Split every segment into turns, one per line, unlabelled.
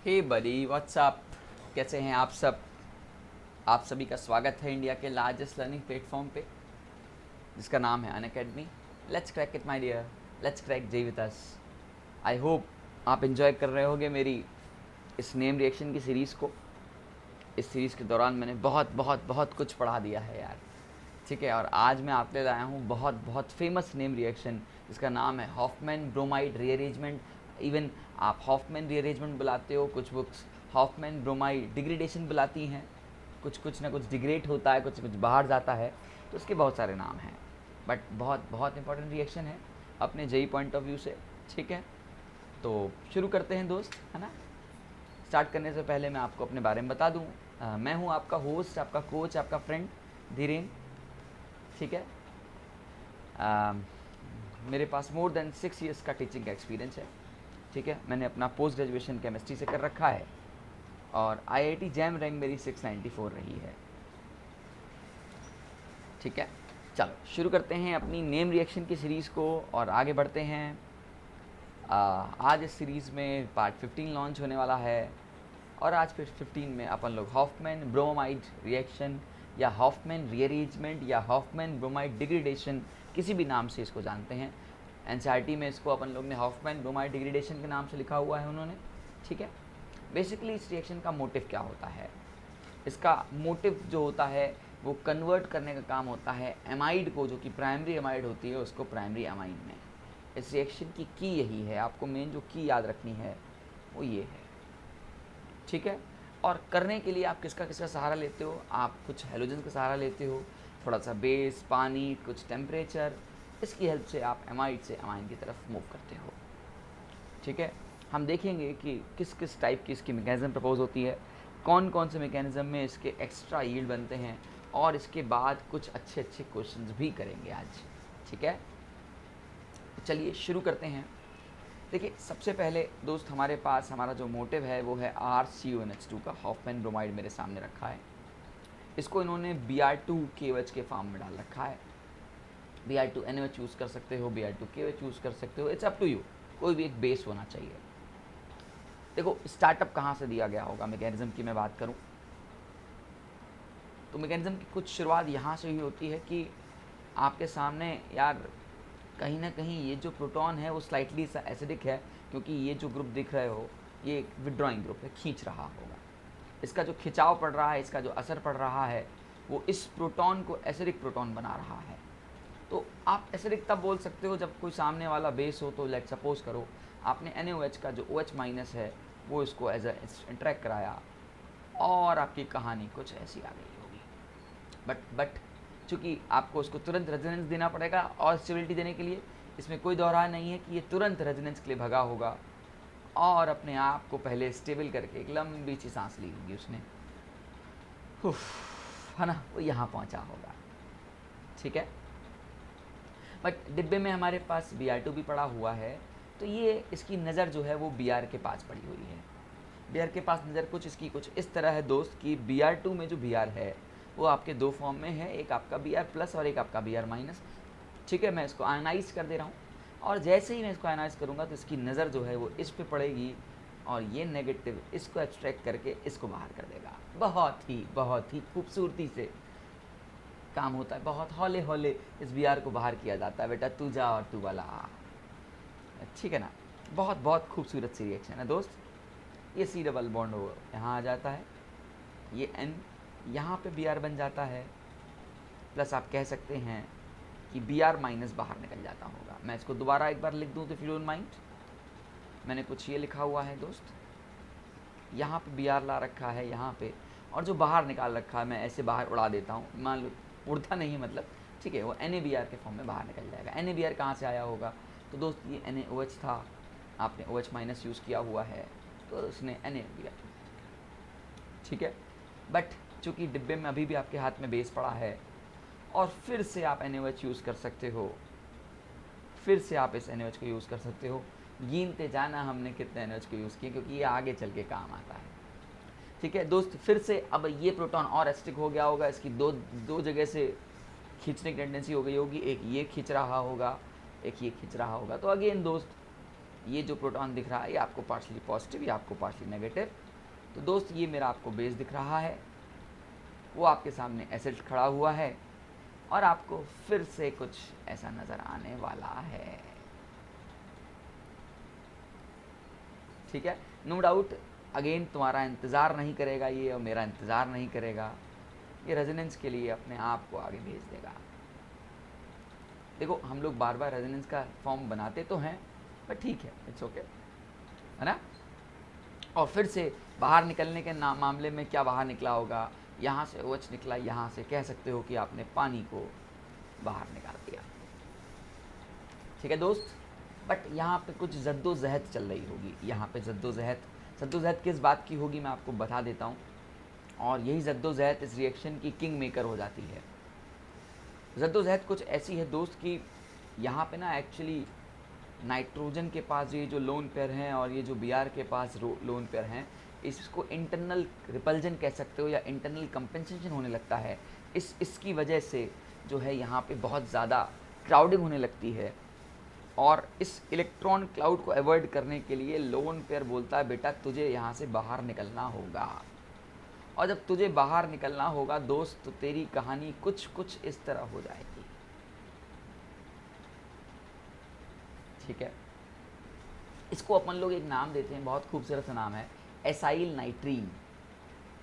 हे बडी WhatsApp, कैसे हैं आप सब। आप सभी का स्वागत है इंडिया के लार्जेस्ट लर्निंग प्लेटफॉर्म पे जिसका नाम है Unacademy. Let's crack it my dear, let's crack JEE with us. I hope आप इन्जॉय कर रहे होगे मेरी इस नेम रिएक्शन की सीरीज़ को। इस सीरीज़ के दौरान मैंने बहुत बहुत बहुत कुछ पढ़ा दिया है यार, ठीक है। और आज मैं आपके लाया हूँ बहुत बहुत फेमस नेम रिएक्शन जिसका नाम है हॉफमैन ब्रोमाइड रीअरेंजमेंट। इवन आप हॉफमैन रीअरेंजमेंट बुलाते हो, कुछ बुक्स हॉफमैन ब्रोमाइड डिग्रेडेशन बुलाती हैं। कुछ ना कुछ डिग्रेड होता है, कुछ बाहर जाता है, तो उसके बहुत सारे नाम हैं। बट बहुत बहुत इंपॉर्टेंट रिएक्शन है अपने जेई पॉइंट ऑफ व्यू से, ठीक है। तो शुरू करते हैं दोस्त, है ना। स्टार्ट करने से पहले मैं आपको अपने बारे में बता दूँ। मैं हूँ आपका होस्ट, आपका कोच, आपका फ्रेंड धीरेन, ठीक है। मेरे पास मोर देन 6 ईयर्स का टीचिंग का एक्सपीरियंस है, ठीक है। मैंने अपना पोस्ट ग्रेजुएशन केमिस्ट्री से कर रखा है और आईआईटी जैम रैंक मेरी 694 रही है, ठीक है। चलो शुरू करते हैं अपनी नेम रिएक्शन की सीरीज़ को और आगे बढ़ते हैं। आज इस सीरीज़ में पार्ट 15 लॉन्च होने वाला है और आज फिर 15 में अपन लोग हॉफमैन ब्रोमाइड रिएक्शन या हॉफमैन रीअरेंजमेंट या हॉफमैन ब्रोमाइड डिग्रेडेशन, किसी भी नाम से इसको जानते हैं। एनसीईआरटी में इसको अपन लोग ने हॉफमैन ब्रोमाइड डिग्रेडेशन के नाम से लिखा हुआ है उन्होंने, ठीक है। बेसिकली इस रिएक्शन का मोटिव क्या होता है? इसका मोटिव जो होता है वो कन्वर्ट करने का काम होता है एमाइड को, जो कि प्राइमरी एमाइड होती है, उसको प्राइमरी एमाइन में। इस रिएक्शन की यही है, आपको मेन जो की याद रखनी है वो ये है, ठीक है। और करने के लिए आप किसका किसका सहारा लेते हो? आप कुछ हेलोजन का सहारा लेते हो, थोड़ा सा बेस, पानी, कुछ टेम्परेचर। इसकी हेल्प से आप एमाइड से अमाइन की तरफ मूव करते हो, ठीक है। हम देखेंगे कि किस किस टाइप की इसकी मैकेनिज्म प्रपोज होती है, कौन कौन से मैकेनिज्म में इसके एक्स्ट्रा यील्ड बनते हैं, और इसके बाद कुछ अच्छे अच्छे क्वेश्चंस भी करेंगे आज, ठीक है। तो चलिए शुरू करते हैं। देखिए सबसे पहले दोस्त हमारे पास हमारा जो मोटिव है वो है RCONH2 का। हॉफमैन ब्रोमाइड मेरे सामने रखा है, इसको इन्होंने Br2KOH के फॉर्म में डाल रखा है। Br2NOH यूज़ कर सकते हो, Br2KOH यूज़ कर सकते हो, इट्स अप टू यू। कोई भी एक बेस होना चाहिए। देखो स्टार्टअप कहाँ से दिया गया होगा, मैकेनिज्म की मैं बात करूँ तो मैकेनिज्म की कुछ शुरुआत यहाँ से ही होती है कि आपके सामने यार कहीं ना कहीं ये जो प्रोटॉन है वो स्लाइटली सा एसिडिक है, क्योंकि ये जो ग्रुप दिख रहे हो ये एक विड्रॉइंग ग्रुप है, खींच रहा होगा। इसका जो खिंचाव पड़ रहा है, इसका जो असर पड़ रहा है, वो इस प्रोटॉन को एसिडिक प्रोटॉन बना रहा है। तो आप एसिडिक तब बोल सकते हो जब कोई सामने वाला बेस हो। तो लेट सपोज करो आपने NaOH का जो OH माइनस है वो इसको एज इंटरेक्ट कराया और आपकी कहानी कुछ ऐसी आ गई होगी। बट चूँकि आपको उसको तुरंत रेजोनेंस देना पड़ेगा और स्टेबिलिटी देने के लिए, इसमें कोई दोहरा नहीं है कि ये तुरंत रेजोनेंस के लिए भगा होगा और अपने आप को पहले स्टेबल करके एक लंबी सी सांस ली होगी उसने, है ना, वो यहाँ पहुँचा होगा, ठीक है। बट डिब्बे में हमारे पास Br2 भी पड़ा हुआ है, तो ये इसकी नज़र जो है वो Br के पास पड़ी हुई है। Br के पास नज़र कुछ इसकी कुछ इस तरह है दोस्त कि Br2 में जो Br है वो आपके दो फॉर्म में है, एक आपका Br प्लस और एक आपका Br माइनस, ठीक है। मैं इसको आयनाइज कर दे रहा हूँ और जैसे ही मैं इसको आयनाइज करूँगा तो इसकी नज़र जो है वो इस पे पड़ेगी और ये नेगेटिव इसको एब्स्ट्रैक्ट करके इसको बाहर कर देगा। बहुत ही खूबसूरती से काम होता है, बहुत हौले हौले इस Br को बाहर किया जाता है। बेटा तू जा और तू वाला आ, ठीक है ना। बहुत बहुत खूबसूरत सी रिएक्शन है दोस्त। ये C डबल बॉन्ड हो यहाँ आ जाता है, ये N यहाँ पे Br बन जाता है, प्लस आप कह सकते हैं कि Br माइनस बाहर निकल जाता होगा। मैं इसको दोबारा एक बार लिख दूँ तो इफ यू डोंट माइंड, मैंने कुछ ये लिखा हुआ है दोस्त, यहाँ पे Br ला रखा है यहाँ पे, और जो बाहर निकाल रखा है मैं ऐसे बाहर उड़ा देता हूँ, मान लो उड़ता नहीं मतलब, ठीक है, वो NaBr के फॉर्म में बाहर निकल जाएगा। NaBr कहाँ से आया होगा? तो दोस्त ये NaOH था, आपने OH माइनस यूज़ किया हुआ है तो उसने NaBr, ठीक है। बट चूँकि डिब्बे में अभी भी आपके हाथ में बेस पड़ा है और फिर से आप NaOH यूज़ कर सकते हो, फिर से आप इस NaOH को यूज़ कर सकते हो। गिनते जाना हमने कितने NaOH को यूज़ किए, क्योंकि ये आगे चल के काम आता है, ठीक है दोस्त। फिर से अब ये प्रोटॉन और एसिडिक हो गया होगा, इसकी दो जगह से खींचने की टेंडेंसी हो गई होगी, एक ये खींच रहा होगा, एक ये खींच रहा होगा। तो अगेन दोस्त ये जो प्रोटॉन दिख रहा है ये आपको पार्शली पॉजिटिव, ये आपको पार्शली नेगेटिव। तो दोस्त ये मेरा आपको बेस दिख रहा है, वो आपके सामने एसिड खड़ा हुआ है और आपको फिर से कुछ ऐसा नज़र आने वाला है। ठीक है, नो डाउट अगेन तुम्हारा इंतज़ार नहीं करेगा ये, और मेरा इंतज़ार नहीं करेगा, ये रेजोनेंस के लिए अपने आप को आगे भेज देगा। देखो हम लोग बार बार रेजोनेंस का फॉर्म बनाते तो हैं, बट ठीक है, इट्स ओके, है ना। और फिर से बाहर निकलने के मामले में क्या बाहर निकला होगा, यहाँ से OH निकला, यहाँ से कह सकते हो कि आपने पानी को बाहर निकाल दिया। ठीक है दोस्त, बट यहाँ पे कुछ जद्दोजहद चल रही होगी, यहाँ पे जद्दोजहद किस बात की होगी मैं आपको बता देता हूँ। और यही जद्दोजहद इस रिएक्शन की किंग मेकर हो जाती है। जद्दोजहद कुछ ऐसी है दोस्त कि यहाँ पे ना एक्चुअली नाइट्रोजन के पास ये जो लोन पेयर हैं और ये जो Br के पास लोन पेयर हैं, इसको इंटरनल रिपल्जन कह सकते हो या इंटरनल कंपेंसेशन होने लगता है। इसकी वजह से जो है यहाँ पे बहुत ज़्यादा क्राउडिंग होने लगती है, और इस इलेक्ट्रॉन क्लाउड को अवॉइड करने के लिए लोन पेयर बोलता है बेटा तुझे यहाँ से बाहर निकलना होगा। और जब तुझे बाहर निकलना होगा दोस्त, तो तेरी कहानी कुछ कुछ इस तरह हो जाएगी। ठीक है, इसको अपन लोग एक नाम देते हैं, बहुत खूबसूरत सा नाम है, एसाइल नाइट्रीन।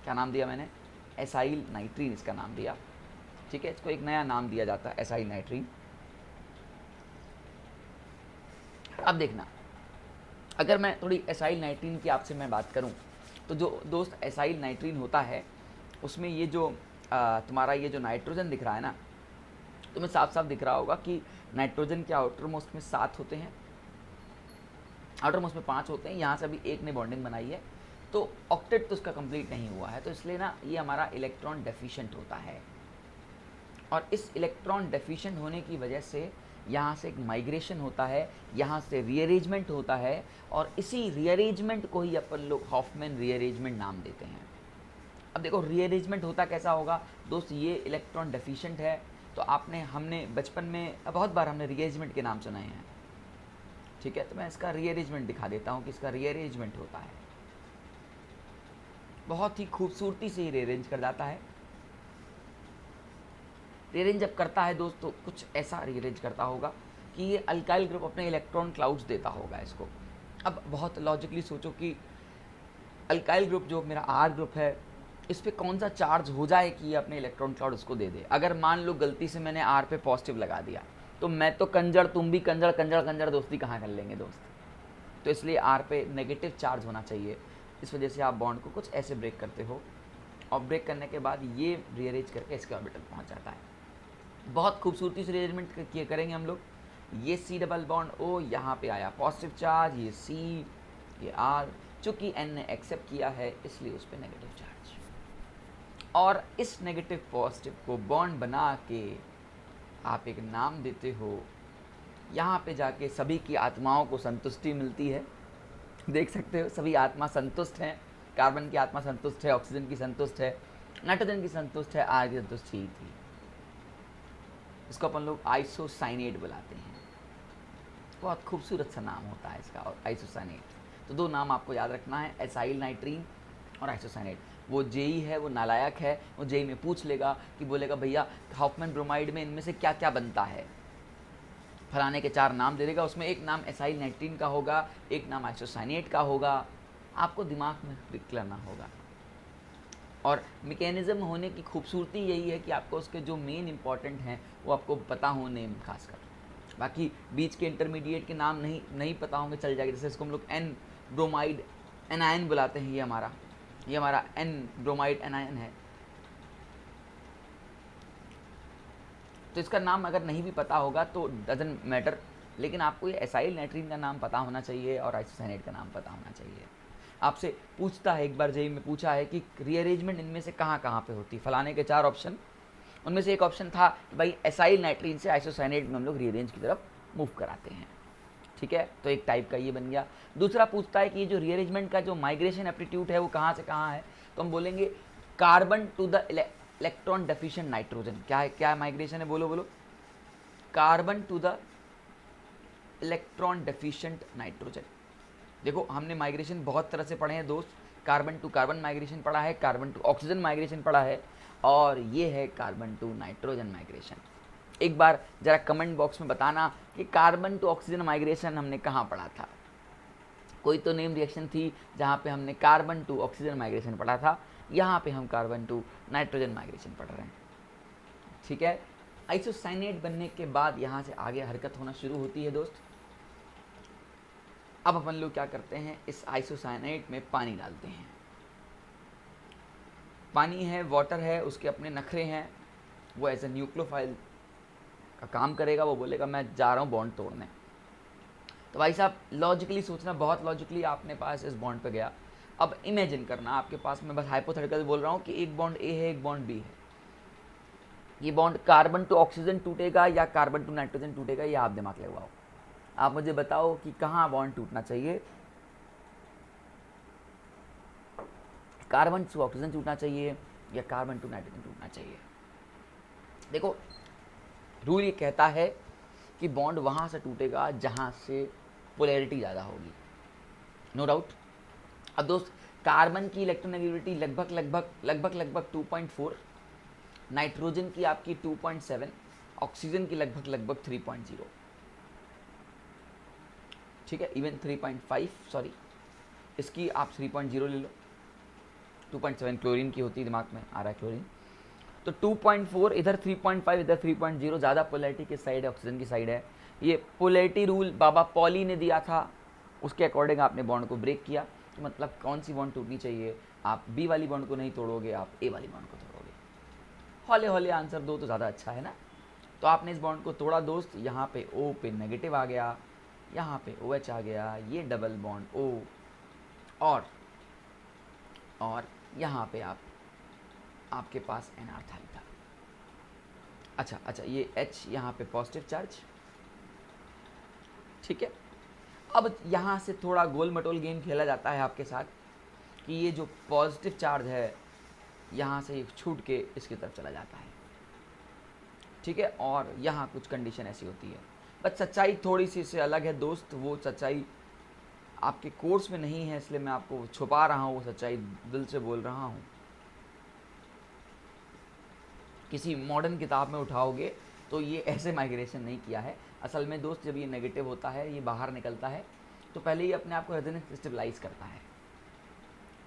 क्या नाम दिया मैंने? एसाइल नाइट्रीन इसका नाम दिया। ठीक है, इसको एक नया नाम दिया जाता है, एसाइल नाइट्रीन। अब देखना, अगर मैं थोड़ी एसाइल नाइट्रीन की आपसे मैं बात करूं, तो जो दोस्त एसाइल नाइट्रीन होता है उसमें ये जो तुम्हारा ये जो नाइट्रोजन दिख रहा है ना, तुम्हें साफ साफ दिख रहा होगा कि नाइट्रोजन के आउटर मोस्ट में 7 होते हैं, आउटर मोस्ट में 5 होते हैं, यहाँ से अभी एक ने बॉन्डिंग बनाई है, तो ऑक्टेट तो उसका कंप्लीट नहीं हुआ है, तो इसलिए ना ये हमारा इलेक्ट्रॉन डेफिशिएंट होता है। और इस इलेक्ट्रॉन डेफिशिएंट होने की वजह से यहाँ से एक माइग्रेशन होता है, यहाँ से रीअरेंजमेंट होता है, और इसी रीअरेंजमेंट को ही अपन लोग हॉफमैन रीअरेंजमेंट नाम देते हैं। अब देखो रीअरेंजमेंट होता कैसा होगा दोस्त, ये इलेक्ट्रॉन डेफिशिएंट है, तो हमने बचपन में बहुत बार हमने रीअरेंजमेंट के नाम सुनाए हैं। ठीक है, तो मैं इसका रीअरेंजमेंट दिखा देता हूँ कि इसका रीअरेंजमेंट होता है, बहुत ही खूबसूरती से ही रीअरेंज कर जाता है। रीअरेंज जब करता है दोस्त, तो कुछ ऐसा रीअरेंज करता होगा कि ये अल्काइल ग्रुप अपने इलेक्ट्रॉन क्लाउड्स देता होगा इसको। अब बहुत लॉजिकली सोचो कि अल्काइल ग्रुप जो मेरा R ग्रुप है, इस पर कौन सा चार्ज हो जाए कि ये अपने इलेक्ट्रॉन क्लाउड उसको दे दे। अगर मान लो गलती से मैंने R पे पॉजिटिव लगा दिया, तो मैं तो कंजर, तुम भी कंजर, कंजर कंजर दोस्ती कहाँ कर लेंगे दोस्त। तो इसलिए R पे नेगेटिव चार्ज होना चाहिए, इस वजह से आप बॉन्ड को कुछ ऐसे ब्रेक करते हो, और ब्रेक करने के बाद ये रीअरेंज करके इसके ऑर्बिटल पहुँच जाता है। बहुत खूबसूरती से रीअरेंजमेंट करेंगे हम लोग। ये C डबल बॉन्ड O यहाँ पे आया पॉजिटिव चार्ज, ये C, ये R, चूँकि N ने एक्सेप्ट किया है इसलिए उस पर नेगेटिव चार्ज, और इस नेगेटिव पॉजिटिव को बॉन्ड बना के आप एक नाम देते हो। यहाँ पे जाके सभी की आत्माओं को संतुष्टि मिलती है, देख सकते हो सभी आत्मा संतुष्ट हैं, कार्बन की आत्मा संतुष्ट है, ऑक्सीजन की संतुष्ट है, नाइट्रोजन की संतुष्ट है, आर की संतुष्ट ही थी। इसको अपन लोग आइसोसाइनेट बुलाते हैं, बहुत खूबसूरत सा नाम होता है इसका, और आइसोसाइनेट। तो दो नाम आपको याद रखना है, एसाइल नाइट्रीन और आइसोसाइनेट। वो जेई है, वो नालायक है, वो जेई में पूछ लेगा कि बोलेगा भैया हॉफमैन ब्रोमाइड में इनमें से क्या क्या बनता है, फलाने के 4 नाम दे देगा, उसमें एक नाम एसाइल नाइट्रीन का होगा, एक नाम आइसोसाइनेट का होगा, आपको दिमाग में क्लिक करना होगा। और मैकेनिज्म होने की खूबसूरती यही है कि आपको उसके जो मेन इंपॉर्टेंट हैं वो आपको पता हो, नेम खासकर। बाकी बीच के इंटरमीडिएट के नाम नहीं पता होंगे चल जाएगा, जैसे इसको हम लोग एन ब्रोमाइड एनायन बुलाते हैं, ये हमारा एन ब्रोमाइड एनायन है। तो इसका नाम अगर नहीं भी पता होगा तो डजंट मैटर, लेकिन आपको ये एसाइल नाइट्रीन का नाम पता होना चाहिए और आइसोसाइनेट का नाम पता होना चाहिए। आपसे पूछता है, एक बार जेई में पूछा है कि रीअरेंजमेंट इनमें से कहाँ कहाँ पे होती है, फलाने के 4 ऑप्शन, उनमें से एक ऑप्शन था कि भाई एसाइल नाइट्रीन से आइसोसाइनेट में हम लोग रीअरेंज की तरफ मूव कराते हैं। ठीक है, तो एक टाइप का ये बन गया। दूसरा पूछता है कि ये जो रीअरेंजमेंट का जो माइग्रेशन एप्टीट्यूड है वो कहाँ से कहाँ है, तो हम बोलेंगे carbon to the electron deficient nitrogen. क्या है माइग्रेशन है, बोलो बोलो। Carbon to the electron deficient nitrogen. देखो हमने माइग्रेशन बहुत तरह से पढ़े हैं दोस्त, कार्बन टू कार्बन माइग्रेशन पढ़ा है, कार्बन टू ऑक्सीजन माइग्रेशन पढ़ा है, और ये है कार्बन टू नाइट्रोजन माइग्रेशन। एक बार जरा कमेंट बॉक्स में बताना कि कार्बन टू ऑक्सीजन माइग्रेशन हमने कहाँ पढ़ा था। कोई तो नेम रिएक्शन थी जहाँ पे हमने कार्बन टू ऑक्सीजन माइग्रेशन पढ़ा था, यहाँ पे हम कार्बन टू नाइट्रोजन माइग्रेशन पढ़ रहे हैं। ठीक है, आइसोसाइनेट बनने के बाद यहाँ से आगे हरकत होना शुरू होती है दोस्त। अब अपन लोग क्या करते हैं, इस आइसोसाइनेट में पानी डालते हैं। पानी है, वाटर है, उसके अपने नखरे हैं। वो एज ए न्यूक्लियोफाइल का काम करेगा, वो बोलेगा मैं जा रहा हूँ बॉन्ड तोड़ने। तो भाई साहब लॉजिकली सोचना, बहुत लॉजिकली आपने पास इस बॉन्ड पे गया। अब इमेजिन करना आपके पास, मैं बस हाइपोथेटिकल बोल रहा हूँ कि एक बॉन्ड ए है, एक बॉन्ड बी है। ये बॉन्ड कार्बन टू ऑक्सीजन टूटेगा या कार्बन टू नाइट्रोजन टूटेगा, ये आप दिमाग लगवाओ। आप मुझे बताओ कि कहाँ बॉन्ड टूटना चाहिए, कार्बन टू ऑक्सीजन टूटना चाहिए या कार्बन टू नाइट्रोजन टूटना चाहिए। देखो रूल ये कहता है कि बॉन्ड वहाँ से टूटेगा जहाँ से पोलैरिटी ज़्यादा होगी, नो डाउट। अब दोस्त कार्बन की इलेक्ट्रोनेगेटिविटी लगभग 2.4, नाइट्रोजन की आपकी 2.7, ऑक्सीजन की लगभग 3.0, ठीक है, इवन 3.5, सॉरी इसकी आप 3.0 ले लो, 2.7 क्लोरीन की होती है, दिमाग में आ रहा है क्लोरीन। तो 2.4 इधर 3.5 इधर 3.0, ज़्यादा पोलैरिटी की साइड है, ऑक्सीजन की साइड है। ये पोलैरिटी रूल बाबा पॉली ने दिया था, उसके अकॉर्डिंग आपने बॉन्ड को ब्रेक किया। तो मतलब कौन सी बॉन्ड टूटनी चाहिए, आप बी वाली बॉन्ड को नहीं तोड़ोगे, आप ए वाली बॉन्ड को तोड़ोगे। हौले हौले आंसर दो तो ज़्यादा अच्छा है ना। तो आपने इस बॉन्ड को तोड़ा दोस्त, यहाँ पे ओ पे नेगेटिव आ गया, यहाँ पे ओ एच आ गया, ये डबल बॉन्ड ओ, और यहाँ पे आपके पास एन आर था। अच्छा, ये H यहाँ पे पॉजिटिव चार्ज, ठीक है। अब यहाँ से थोड़ा गोल मटोल गेम खेला जाता है आपके साथ कि ये जो पॉजिटिव चार्ज है यहाँ से छूट के इसकी तरफ चला जाता है, ठीक है। और यहाँ कुछ कंडीशन ऐसी होती है, बस सच्चाई थोड़ी सी इससे अलग है दोस्त। वो सच्चाई आपके कोर्स में नहीं है, इसलिए मैं आपको छुपा रहा हूँ, वो सच्चाई दिल से बोल रहा हूँ। किसी मॉडर्न किताब में उठाओगे तो ये ऐसे माइग्रेशन नहीं किया है। असल में दोस्त जब ये नेगेटिव होता है, ये बाहर निकलता है, तो पहले ये अपने आप को रेजोनेंस स्टेबलाइज करता है,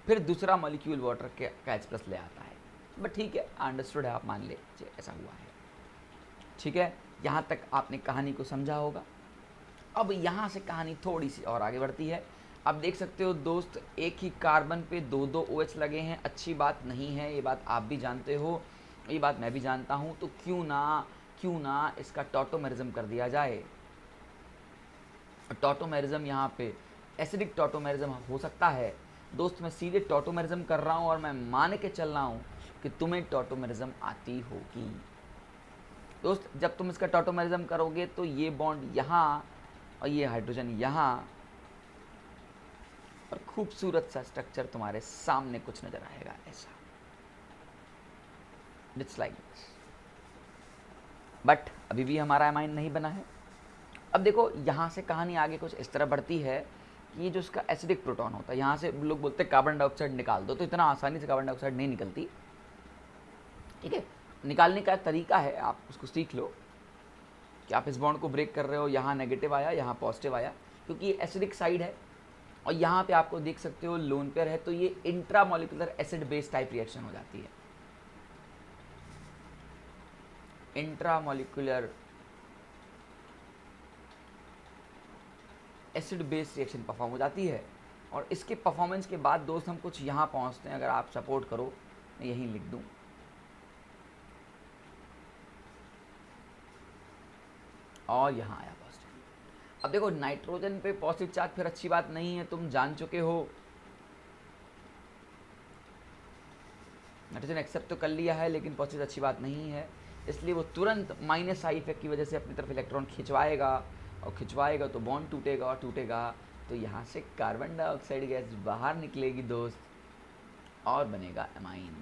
फिर दूसरा मॉलिक्यूल वाटर का एक्सप्रेस ले आता है। बट ठीक है, अंडरस्टूड है, आप मान ले ऐसा हुआ है, ठीक है। यहाँ तक आपने कहानी को समझा होगा। अब यहाँ से कहानी थोड़ी सी और आगे बढ़ती है। आप देख सकते हो दोस्त, एक ही कार्बन पे दो OH लगे हैं, अच्छी बात नहीं है, ये बात आप भी जानते हो, ये बात मैं भी जानता हूँ। तो क्यों ना इसका टॉटोमेरिज्म कर दिया जाए। टॉटोमेरिज्म यहाँ पे एसिडिक टॉटोमेरिज्म हो सकता है दोस्त। मैं सीधे टॉटोमेरिज्म कर रहा हूँ और मैं मान के चल रहा हूँ कि तुम्हें टॉटोमेरिज्म आती होगी दोस्त। जब तुम इसका टॉटोमेरिज्म करोगे तो ये बॉन्ड यहाँ और ये हाइड्रोजन यहाँ, और खूबसूरत सा स्ट्रक्चर तुम्हारे सामने कुछ नजर आएगा ऐसा। It's like this. बट अभी भी हमारा एमाइन नहीं बना है। अब देखो यहाँ से कहानी आगे कुछ इस तरह बढ़ती है कि ये जो इसका एसिडिक प्रोटॉन होता है, यहाँ से लोग बोलते हैं कार्बन डाइऑक्साइड निकाल दो, तो इतना आसानी से कार्बन डाइऑक्साइड नहीं निकलती, ठीक है। निकालने का तरीका है, आप उसको सीख लो कि आप इस बॉन्ड को ब्रेक कर रहे हो, यहाँ नेगेटिव आया, यहाँ पॉजिटिव आया, क्योंकि ये एसिडिक साइड है। और यहाँ पे आपको देख सकते हो लोन पेयर है, तो ये intramolecular acid base type reaction हो जाती है। Intramolecular acid base reaction perform हो जाती है। और इसके परफॉर्मेंस के बाद दोस्त हम कुछ यहाँ पहुँचते हैं, अगर आप सपोर्ट करो मैं यहीं लिख दूँ। और यहाँ आया पॉजिटिव। अब देखो नाइट्रोजन पे पॉजिटिव चार्ज फिर अच्छी बात नहीं है, तुम जान चुके हो। नाइट्रोजन एक्सेप्ट तो कर लिया है, लेकिन पॉजिटिव अच्छी बात नहीं है, इसलिए वो तुरंत माइनस आई इफेक्ट की वजह से अपनी तरफ इलेक्ट्रॉन खिंचवाएगा, और खिंचवाएगा तो बॉन्ड टूटेगा, और टूटेगा तो यहाँ से कार्बन डाइऑक्साइड गैस बाहर निकलेगी दोस्त, और बनेगा एमाइन।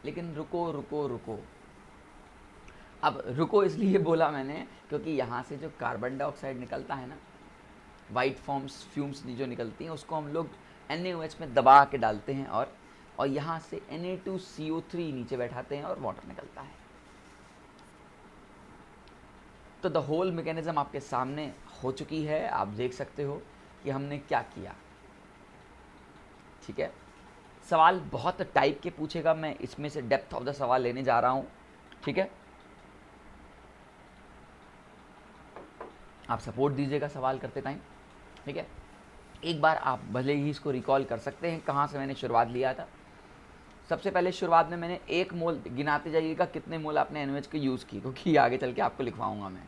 लेकिन रुको, अब रुको इसलिए बोला मैंने क्योंकि यहाँ से जो कार्बन डाइऑक्साइड निकलता है ना, वाइट फॉर्म्स फ्यूम्स जो निकलती हैं, उसको हम लोग NaOH में दबा के डालते हैं और यहाँ से Na2CO3 नीचे बैठाते हैं और वाटर निकलता है। तो द होल मैकेनिज्म आपके सामने हो चुकी है, आप देख सकते हो कि हमने क्या किया। ठीक है, सवाल बहुत टाइप के पूछेगा, मैं इसमें से डेप्थ ऑफ द सवाल लेने जा रहा हूँ। ठीक है, आप सपोर्ट दीजिएगा सवाल करते टाइम। ठीक है, एक बार आप भले ही इसको रिकॉल कर सकते हैं कहाँ से मैंने शुरुआत लिया था। सबसे पहले शुरुआत में मैंने 1 मोल, गिनाते जाइएगा कितने मोल आपने NaOH के यूज़ की, क्योंकि आगे चल के आपको लिखवाऊंगा मैं,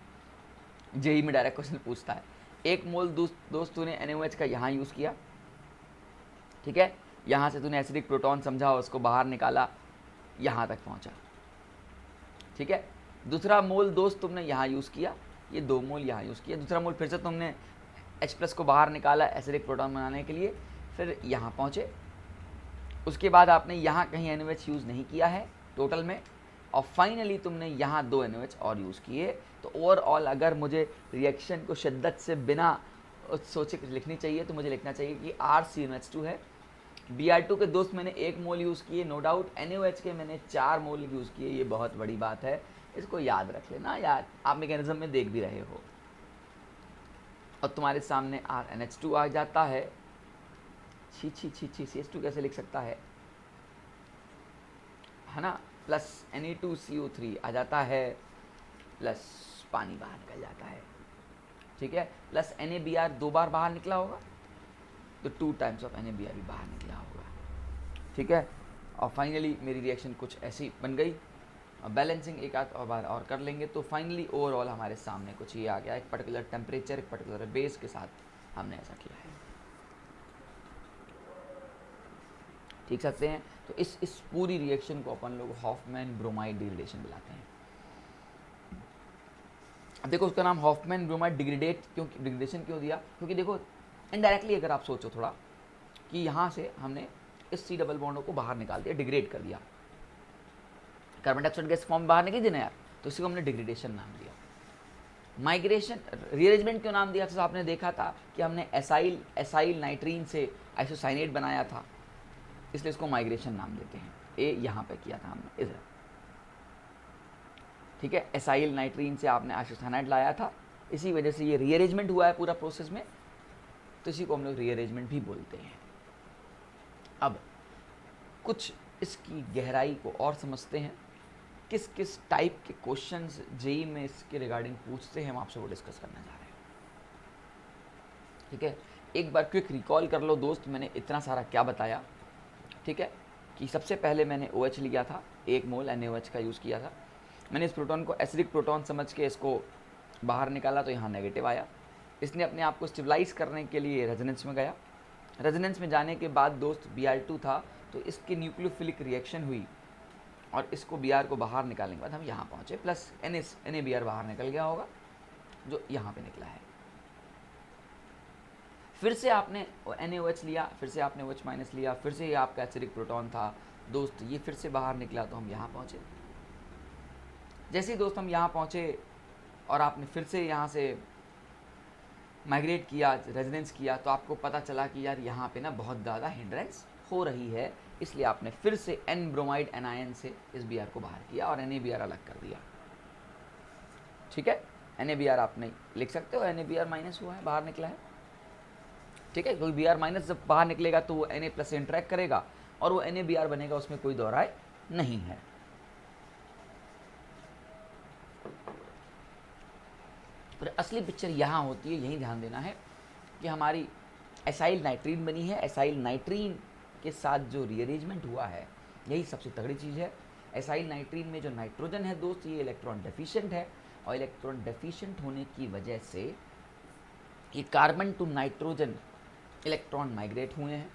जेई में डायरेक्ट क्वेश्चन पूछता है। 1 मोल दोस्त तूने NaOH का यहाँ यूज़ किया। ठीक है, यहाँ से तूने एसिडिक प्रोटॉन समझा, उसको बाहर निकाला, यहाँ तक पहुँचा। ठीक है, दूसरा मोल दोस्त तुमने यहाँ यूज़ किया, ये 2 मोल यहाँ यूज़ किया। दूसरा मोल फिर से तुमने H+ को बाहर निकाला एसिडिक प्रोटॉन बनाने के लिए, फिर यहाँ पहुँचे। उसके बाद आपने यहाँ कहीं NaOH यूज़ नहीं किया है टोटल में, और फाइनली तुमने यहाँ 2 NaOH और यूज़ किए। तो ओवरऑल अगर मुझे रिएक्शन को शिद्दत से बिना सोचे लिखनी चाहिए तो मुझे लिखना चाहिए कि RCNH2 है। Br2 के दोस्त मैंने 1 मोल यूज़ किए, नो डाउट। NaOH के मैंने 4 मोल यूज़ किए, ये बहुत बड़ी बात है, इसको याद रख लेना यार, आप मैकेनिज्म में देख भी रहे हो। और तुम्हारे सामने RNH2 आ जाता है। छी CH2 कैसे लिख सकता है ना, प्लस Na2CO3 आ जाता है, प्लस पानी बाहर निकल जाता है। ठीक है, प्लस NaBr 2 बार बाहर निकला होगा, तो 2 टाइम्स ऑफ NaBr भी बाहर निकला होगा। ठीक है, और फाइनली मेरी रिएक्शन कुछ ऐसी बन गई। बैलेंसिंग एक आध और बार और कर लेंगे तो फाइनली ओवरऑल हमारे सामने कुछ ये आ गया, एक पर्टिकुलर टेम्परेचर, एक पर्टिकुलर बेस के साथ हमने ऐसा किया है। ठीक सकते हैं, तो इस पूरी रिएक्शन को अपन लोग हॉफमैन ब्रोमाइड डिग्रेडेशन बुलाते हैं। अब देखो उसका नाम हॉफमैन ब्रोमाइड डिग्रेडेशन क्यों दिया, क्योंकि देखो इनडायरेक्टली अगर आप सोचो थोड़ा कि यहाँ से हमने इस C डबल बॉन्डों को बाहर निकाल दिया, डिग्रेड कर दिया, कार्बन डाइऑक्साइड गैस फॉर्म बाहर निकली थी ना यार, तो इसी को हमने डिग्रेडेशन नाम दिया। माइग्रेशन, रीअरेंजमेंट क्यों नाम दिया, तो आपने देखा था कि हमने एसाइल नाइट्रीन से आइसोसाइनेट बनाया था, इसलिए इसको माइग्रेशन नाम देते हैं। ए यहाँ पे किया था हमने इधर। ठीक है, एसाइल नाइट्रीन से आपने आइसोसाइनेट लाया था, इसी वजह से ये रीअरेंजमेंट हुआ है पूरा प्रोसेस में, तो इसी को हम लोग रीअरेंजमेंट भी बोलते हैं। अब कुछ इसकी गहराई को और समझते हैं, किस किस टाइप के क्वेश्चंस जेई में इसके रिगार्डिंग पूछते हैं, हम आपसे वो डिस्कस करने जा रहे हैं। ठीक है, एक बार क्विक रिकॉल कर लो दोस्त, मैंने इतना सारा क्या बताया। ठीक है, कि सबसे पहले मैंने OH लिया था, 1 मोल NaOH का यूज़ किया था। मैंने इस प्रोटॉन को एसिडिक प्रोटॉन समझ के इसको बाहर निकाला, तो यहाँ नेगेटिव आया। इसने अपने आप को स्टेबलाइज करने के लिए रेजोनेंस में गया। रेजोनेंस में जाने के बाद दोस्त Br2 था, तो इसकी न्यूक्लियोफिलिक रिएक्शन हुई और इसको Br को बाहर निकालने के बाद हम यहाँ पहुँचे, प्लस NaBr बाहर निकल गया होगा, जो यहाँ पे निकला है। फिर से आपने NaOH लिया, फिर से आपने OH माइनस लिया, फिर से ये आपका एसिडिक प्रोटॉन था दोस्त, ये फिर से बाहर निकला, तो हम यहाँ पहुँचे। जैसे ही दोस्त हम यहाँ पहुँचे और आपने फिर से यहाँ से माइग्रेट किया, रेजोनेंस किया, तो आपको पता चला कि यार यहाँ पे ना बहुत ज़्यादा हिंड्रेंस हो रही है, इसलिए आपने फिर से N ब्रोमाइड एनायन से इस Br को बाहर किया और NaBr अलग कर दिया। ठीक है, NaBr आपने लिख सकते हो, NaBr माइनस हुआ है, बाहर निकला है। ठीक है, क्योंकि Br माइनस जब बाहर निकलेगा तो वो Na प्लस से इंटरेक्ट करेगा और वो NaBr बनेगा, उसमें कोई दो राय नहीं है। पर असली पिक्चर यहाँ होती है, यही ध्यान देना है कि हमारी एसाइल नाइट्रीन बनी है, एसाइल नाइट्रीन के साथ जो रीअरेंजमेंट हुआ है, यही सबसे तगड़ी चीज़ है। एसाइल नाइट्रीन में जो नाइट्रोजन है दोस्त, ये इलेक्ट्रॉन डेफिशिएंट है, और इलेक्ट्रॉन डेफिशिएंट होने की वजह से ये carbon to nitrogen electron migrate हुए हैं।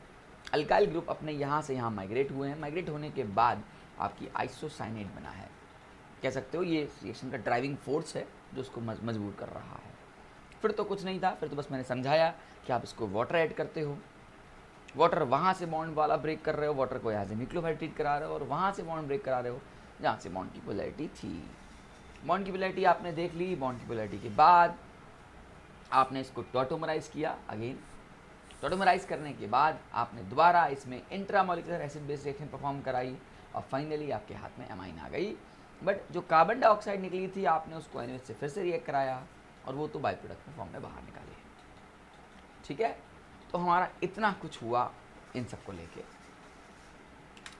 अल्काइल ग्रुप अपने यहाँ से यहाँ माइग्रेट हुए हैं। माइग्रेट होने के बाद आपकी आइसोसाइनेट बना है, कह सकते हो ये रिएक्शन का ड्राइविंग फोर्स है जो उसको मजबूर कर रहा है। फिर तो कुछ नहीं था, फिर तो बस मैंने समझाया कि आप इसको वाटर ऐड करते हो, वाटर वहाँ से बॉन्ड वाला ब्रेक कर रहे हो, वाटर को यहाँ से न्यूक्लियोफाइल ट्रीट करा रहे हो, और वहाँ से बॉन्ड ब्रेक करा रहे हो जहाँ से बॉन्ड की पोलैरिटी थी। बॉन्ड की पोलैरिटी आपने देख ली। बॉन्ड की पोलैरिटी के बाद आपने इसको टॉटोमराइज किया अगेन। टॉटोमराइज करने के बाद आपने दोबारा इसमें intramolecular acid base reaction perform कराई और फाइनली आपके हाथ में एमाइन आ गई। बट जो कार्बन डाइऑक्साइड निकली थी आपने उसको NaOH से फिर से रिएक्ट कराया और वो तो बाई प्रोडक्ट फॉर्म में बाहर निकाली। ठीक है, तो हमारा इतना कुछ हुआ इन सबको लेके।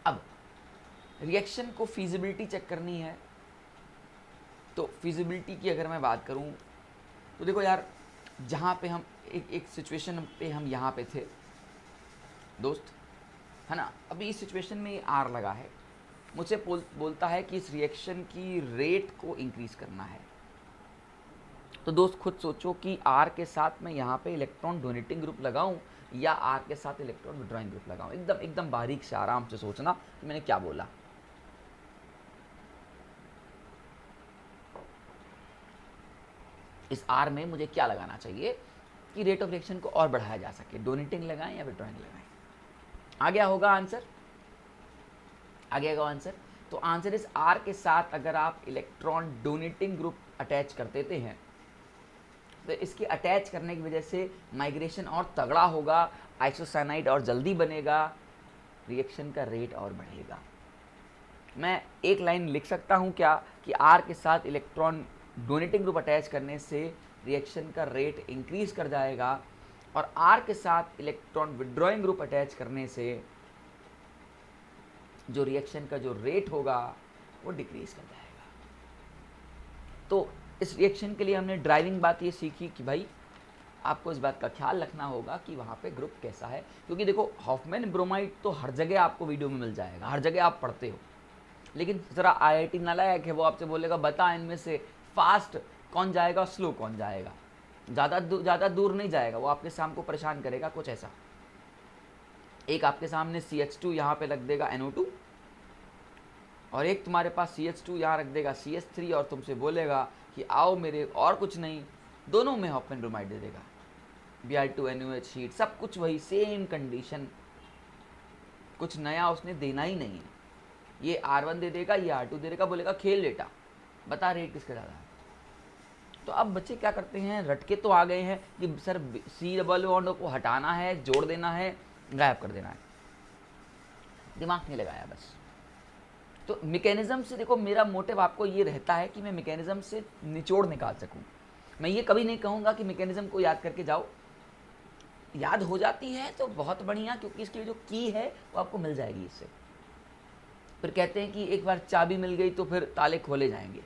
अब रिएक्शन को फिजिबिलिटी चेक करनी है। तो फिजिबिलिटी की अगर मैं बात करूं तो देखो यार, जहाँ पे हम एक सिचुएशन पे हम यहाँ पे थे दोस्त, है ना। अभी इस सिचुएशन में ये R लगा है, मुझसे बोलता है कि इस रिएक्शन की रेट को इंक्रीज करना है। तो दोस्त खुद सोचो कि R के साथ मैं यहाँ पे इलेक्ट्रॉन डोनेटिंग ग्रुप लगाऊं या R के साथ इलेक्ट्रॉन विड्रॉइंग ग्रुप लगाऊं। एकदम बारीक से आराम से सोचना कि मैंने क्या बोला। इस R में मुझे क्या लगाना चाहिए कि रेट ऑफ रिएक्शन को और बढ़ाया जा सके, डोनेटिंग लगाएं या विड्रॉइंग लगाएं। आ गया होगा आंसर, आ गया होगा आंसर। तो आंसर इस R के साथ अगर आप इलेक्ट्रॉन डोनेटिंग ग्रुप अटैच कर देते हैं तो इसके अटैच करने की वजह से माइग्रेशन और तगड़ा होगा, आइसोसाइनाइड और जल्दी बनेगा, रिएक्शन का रेट और बढ़ेगा। मैं एक लाइन लिख सकता हूँ क्या कि R के साथ इलेक्ट्रॉन डोनेटिंग ग्रुप अटैच करने से रिएक्शन का रेट इंक्रीज कर जाएगा और R के साथ इलेक्ट्रॉन विड्रॉइंग ग्रुप अटैच करने से जो रिएक्शन का जो रेट होगा वो डिक्रीज कर जाएगा। तो इस रिएक्शन के लिए हमने ड्राइविंग बात ये सीखी कि भाई आपको इस बात का ख्याल रखना होगा कि वहाँ पे ग्रुप कैसा है, क्योंकि देखो हॉफमैन ब्रोमाइड तो हर जगह आपको वीडियो में मिल जाएगा, हर जगह आप पढ़ते हो। लेकिन ज़रा IIT नालायक है, वो आपसे बोलेगा बता इनमें से फास्ट कौन जाएगा और स्लो कौन जाएगा। ज़्यादा दूर नहीं जाएगा, वो आपके सामने को परेशान करेगा कुछ ऐसा। एक आपके सामने CH2 यहाँ पे रख देगा NO2 और एक तुम्हारे पास CH2 यहाँ रख देगा CH3 और तुमसे बोलेगा कि आओ मेरे, और कुछ नहीं, दोनों में हॉफमैन ब्रोमाइड दे देगा। Br2NaOH शीट, सब कुछ वही सेम कंडीशन, कुछ नया उसने देना ही नहीं है। ये R1 दे देगा, ये R2 दे देगा, बोलेगा खेल बेटा, बता रेट किसका ज़्यादा है। तो अब बच्चे क्या करते हैं, रटके तो आ गए हैं कि सर C डबल बॉन्ड को हटाना है, जोड़ देना है, गायब कर देना है, दिमाग नहीं लगाया बस। तो मैकेनिज्म से देखो, मेरा मोटिव आपको ये रहता है कि मैं मैकेनिज्म से निचोड़ निकाल सकूं। मैं ये कभी नहीं कहूँगा कि मैकेनिज्म को याद करके जाओ, याद हो जाती है तो बहुत बढ़िया, क्योंकि इसकी जो की है वो आपको मिल जाएगी इससे। फिर कहते हैं कि एक बार चाबी मिल गई तो फिर ताले खोले जाएंगे।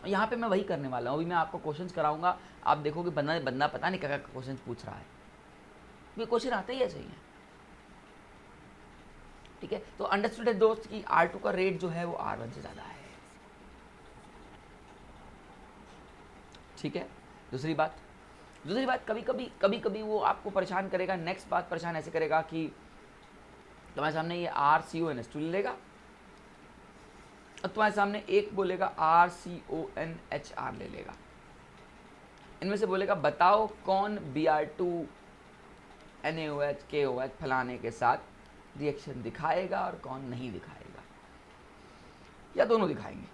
यहाँ पे मैं वही करने वाला हूँ। अभी मैं आपको क्वेश्चंस कराऊंगा, आप देखोगे बंदा पता नहीं क्या क्वेश्चन पूछ रहा है, ये क्वेश्चन आते ही ऐसे ही है। ठीक है, तो अंडरस्टूड है दोस्त कि R2 का रेट जो है वो R1 से ज़्यादा है। ठीक है, दूसरी बात कभी कभी वो आपको परेशान करेगा। नेक्स्ट बात परेशान ऐसे करेगा कि तुम्हारे सामने ये RCONH2 ले लेगा और तुम्हारे सामने एक बोलेगा RCONHR ले लेगा। इनमें से बोलेगा बताओ कौन Br2 NaOH KOH फलाने के साथ रिएक्शन दिखाएगा और कौन नहीं दिखाएगा, या दोनों दिखाएंगे।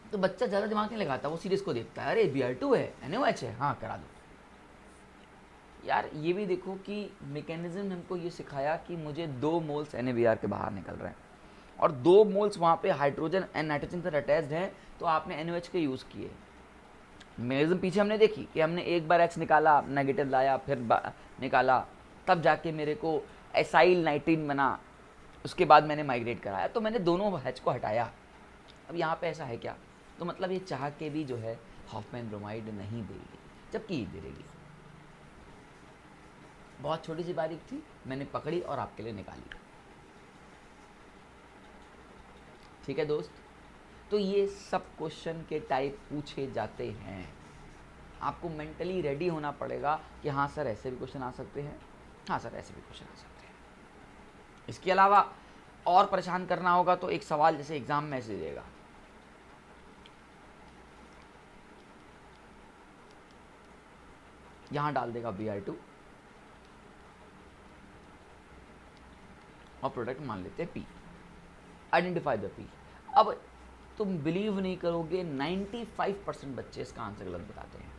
तो बच्चा ज़्यादा दिमाग नहीं लगाता, वो सीरीज को देखता है, अरे Br2 है NaOH है, हाँ करा दो। यार ये भी देखो कि मैकेनिज्म हमको ये सिखाया कि मुझे 2 मोल्स NaBr के बाहर निकल रहे हैं और 2 मोल्स वहाँ पे हाइड्रोजन एंड नाइट्रोजन से अटैच्ड हैं, तो आपने NaOH के यूज़ किए। मैकेनिज्म पीछे हमने देखी कि हमने एक बार X निकाला, नेगेटिव लाया, फिर निकाला, तब जाके मेरे को एसाइल नाइट्रीन बना, उसके बाद मैंने माइग्रेट कराया, तो मैंने दोनों H को हटाया। अब यहाँ पे ऐसा है क्या, तो मतलब ये चाह के भी जो है हॉफमैन ब्रोमाइड नहीं देगी, जबकि दे देगी। बहुत छोटी सी बारीक थी, मैंने पकड़ी और आपके लिए निकाली। ठीक है दोस्त, तो ये सब क्वेश्चन के टाइप पूछे जाते हैं। आपको मेंटली रेडी होना पड़ेगा कि हाँ सर ऐसे भी क्वेश्चन आ सकते हैं, हाँ सर ऐसे भी क्वेश्चन आ सकते हैं। इसके अलावा और परेशान करना होगा तो एक सवाल जैसे एग्जाम में ऐसे देगा, यहाँ डाल देगा Br2 और प्रोडक्ट मान लेते हैं P, आइडेंटिफाई द P। अब तुम बिलीव नहीं करोगे 95% बच्चे इसका आंसर गलत बताते हैं।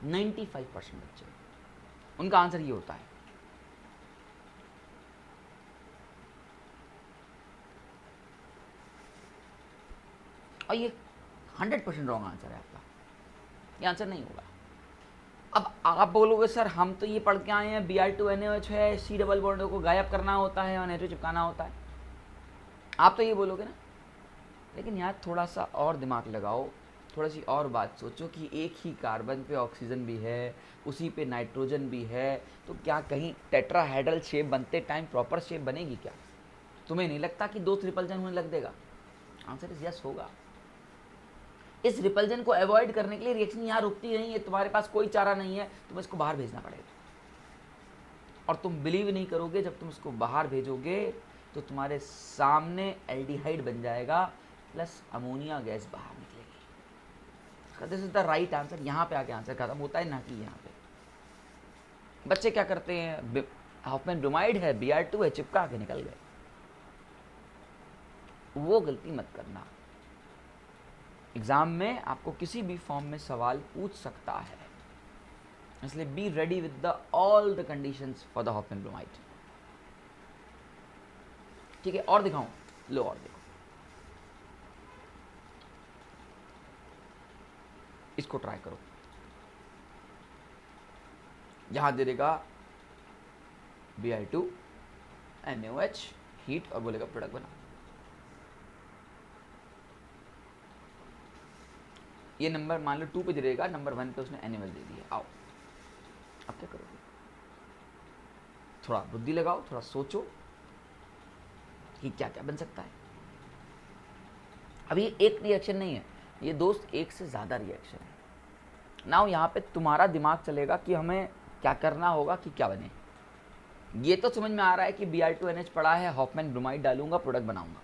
95% बच्चे, उनका आंसर ये होता है। और ये 100% रॉन्ग आंसर है आपका, ये आंसर नहीं होगा। अब आप बोलोगे सर हम तो ये पढ़ के आए हैं Br2NaOH है, C डबल बॉन्ड को गायब करना होता है और NH चिपकाना होता है, आप तो ये बोलोगे ना। लेकिन यार थोड़ा सा और दिमाग लगाओ, थोड़ा सी और बात सोचो कि एक ही कार्बन पे ऑक्सीजन भी है, उसी पे नाइट्रोजन भी है, तो क्या कहीं टेट्राहेड्रल शेप बनते टाइम प्रॉपर शेप बनेगी क्या? तुम्हें नहीं लगता कि 2 रिपल्जन होने लग देगा? आंसर इज यस होगा। इस रिपल्जन को अवॉइड करने के लिए रिएक्शन यहाँ रुकती नहीं है, तुम्हारे पास कोई चारा नहीं है, तुम्हें इसको बाहर भेजना पड़ेगा। और तुम बिलीव नहीं करोगे, जब तुम इसको बाहर भेजोगे तो तुम्हारे सामने एल्डिहाइड बन जाएगा प्लस अमोनिया गैस बाहर निकलेगी। This is the right answer. यहाँ पे आके आंसर खत्म होता है, ना कि यहाँ पे। बच्चे क्या करते हैं, हॉफमैन ब्रोमाइड है, Br2 है, चिपका के निकल गए। वो गलती मत करना। एग्जाम में आपको किसी भी फॉर्म में सवाल पूछ सकता है, इसलिए be ready with the all the conditions for the Hoffmann bromide. ठीक है, और दिखाऊं? लो और देखो, इसको ट्राई करो। यहां दे देगा Br2NaOH हीट और बोलेगा प्रोडक्ट बनाओ। ये नंबर मान लो 2 पे दे देगा, नंबर 1 पे उसने एनिमल दे दिया। आओ अब क्या करोगे? थोड़ा बुद्धि लगाओ, थोड़ा सोचो कि क्या क्या बन सकता है। अब ये एक रिएक्शन नहीं है, ये दोस्त एक से ज़्यादा रिएक्शन है। नाउ यहाँ पे तुम्हारा दिमाग चलेगा कि हमें क्या करना होगा कि क्या बने। ये तो समझ में आ रहा है कि Br2NH पड़ा है, हॉफमैन ब्रोमाइड डालूंगा, प्रोडक्ट बनाऊंगा।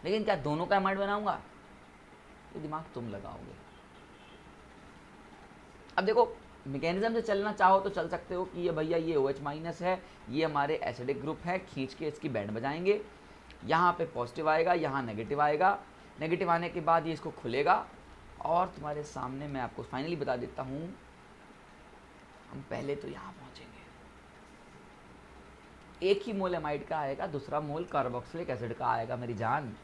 लेकिन क्या दोनों का एमाइड बनाऊंगा? ये दिमाग तुम लगाओगे। अब देखो, मैकेनिज्म से चलना चाहो तो चल सकते हो कि ये भैया ये OH- है, ये हमारे एसिडिक ग्रुप है, खींच के इसकी बैंड बजाएंगे, यहाँ पे पॉजिटिव आएगा, यहाँ नेगेटिव आएगा, नेगेटिव आने के बाद ये इसको खुलेगा और तुम्हारे सामने मैं आपको फाइनली बता देता हूँ, हम पहले तो यहाँ पहुँचेंगे। एक ही मोल एमाइड का आएगा, दूसरा मोल कार्बोक्सिलिक एसिड का आएगा मेरी जान।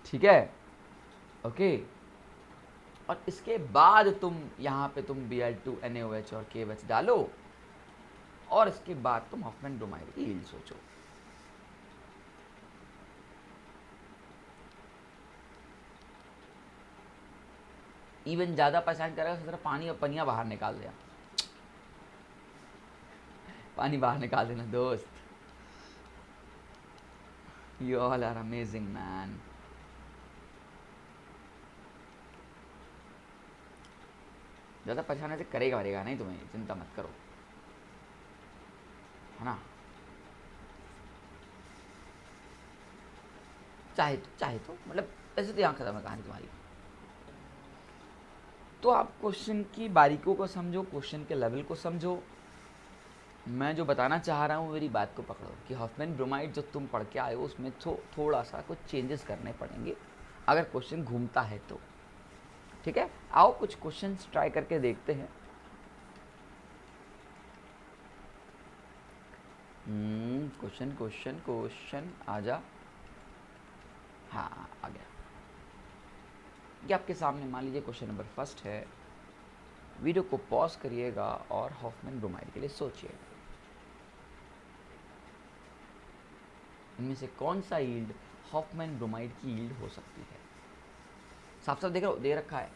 ठीक है, ओके। और इसके बाद तुम यहाँ पे तुम Br2NaOH और KOH डालो और इसके बाद तुम हॉफमैन ब्रोमाइड की यील्ड सोचो। इवन ज़्यादा परेशान करेगा तो पानी और पनिया बाहर निकाल दिया, पानी बाहर निकाल देना दोस्त। You all are amazing man. ज़्यादा परेशान ऐसे करेगा वरेगा नहीं, तुम्हें चिंता मत करो, है ना। चाहे तो मतलब ऐसे तो यहाँ खत्म है कहानी तुम्हारी। तो आप क्वेश्चन की बारीकियों को समझो, क्वेश्चन के लेवल को समझो। मैं जो बताना चाह रहा हूँ मेरी बात को पकड़ो कि हॉफमैन ब्रोमाइड जो तुम पढ़ के आए हो उसमें थोड़ा सा कुछ चेंजेस करने पड़ेंगे अगर क्वेश्चन घूमता है तो। ठीक है, आओ कुछ क्वेश्चंस ट्राई करके देखते हैं। क्वेश्चन आजा। हाँ आ गया। ये आपके सामने मान लीजिए क्वेश्चन नंबर 1 है। वीडियो को पॉज करिएगा और हॉफमैन ब्रोमाइड के लिए सोचिएगा, इनमें से कौन सा यील्ड हॉफमैन ब्रोमाइड की यील्ड हो सकती है। साफ साफ देख रहे हो, दे रखा है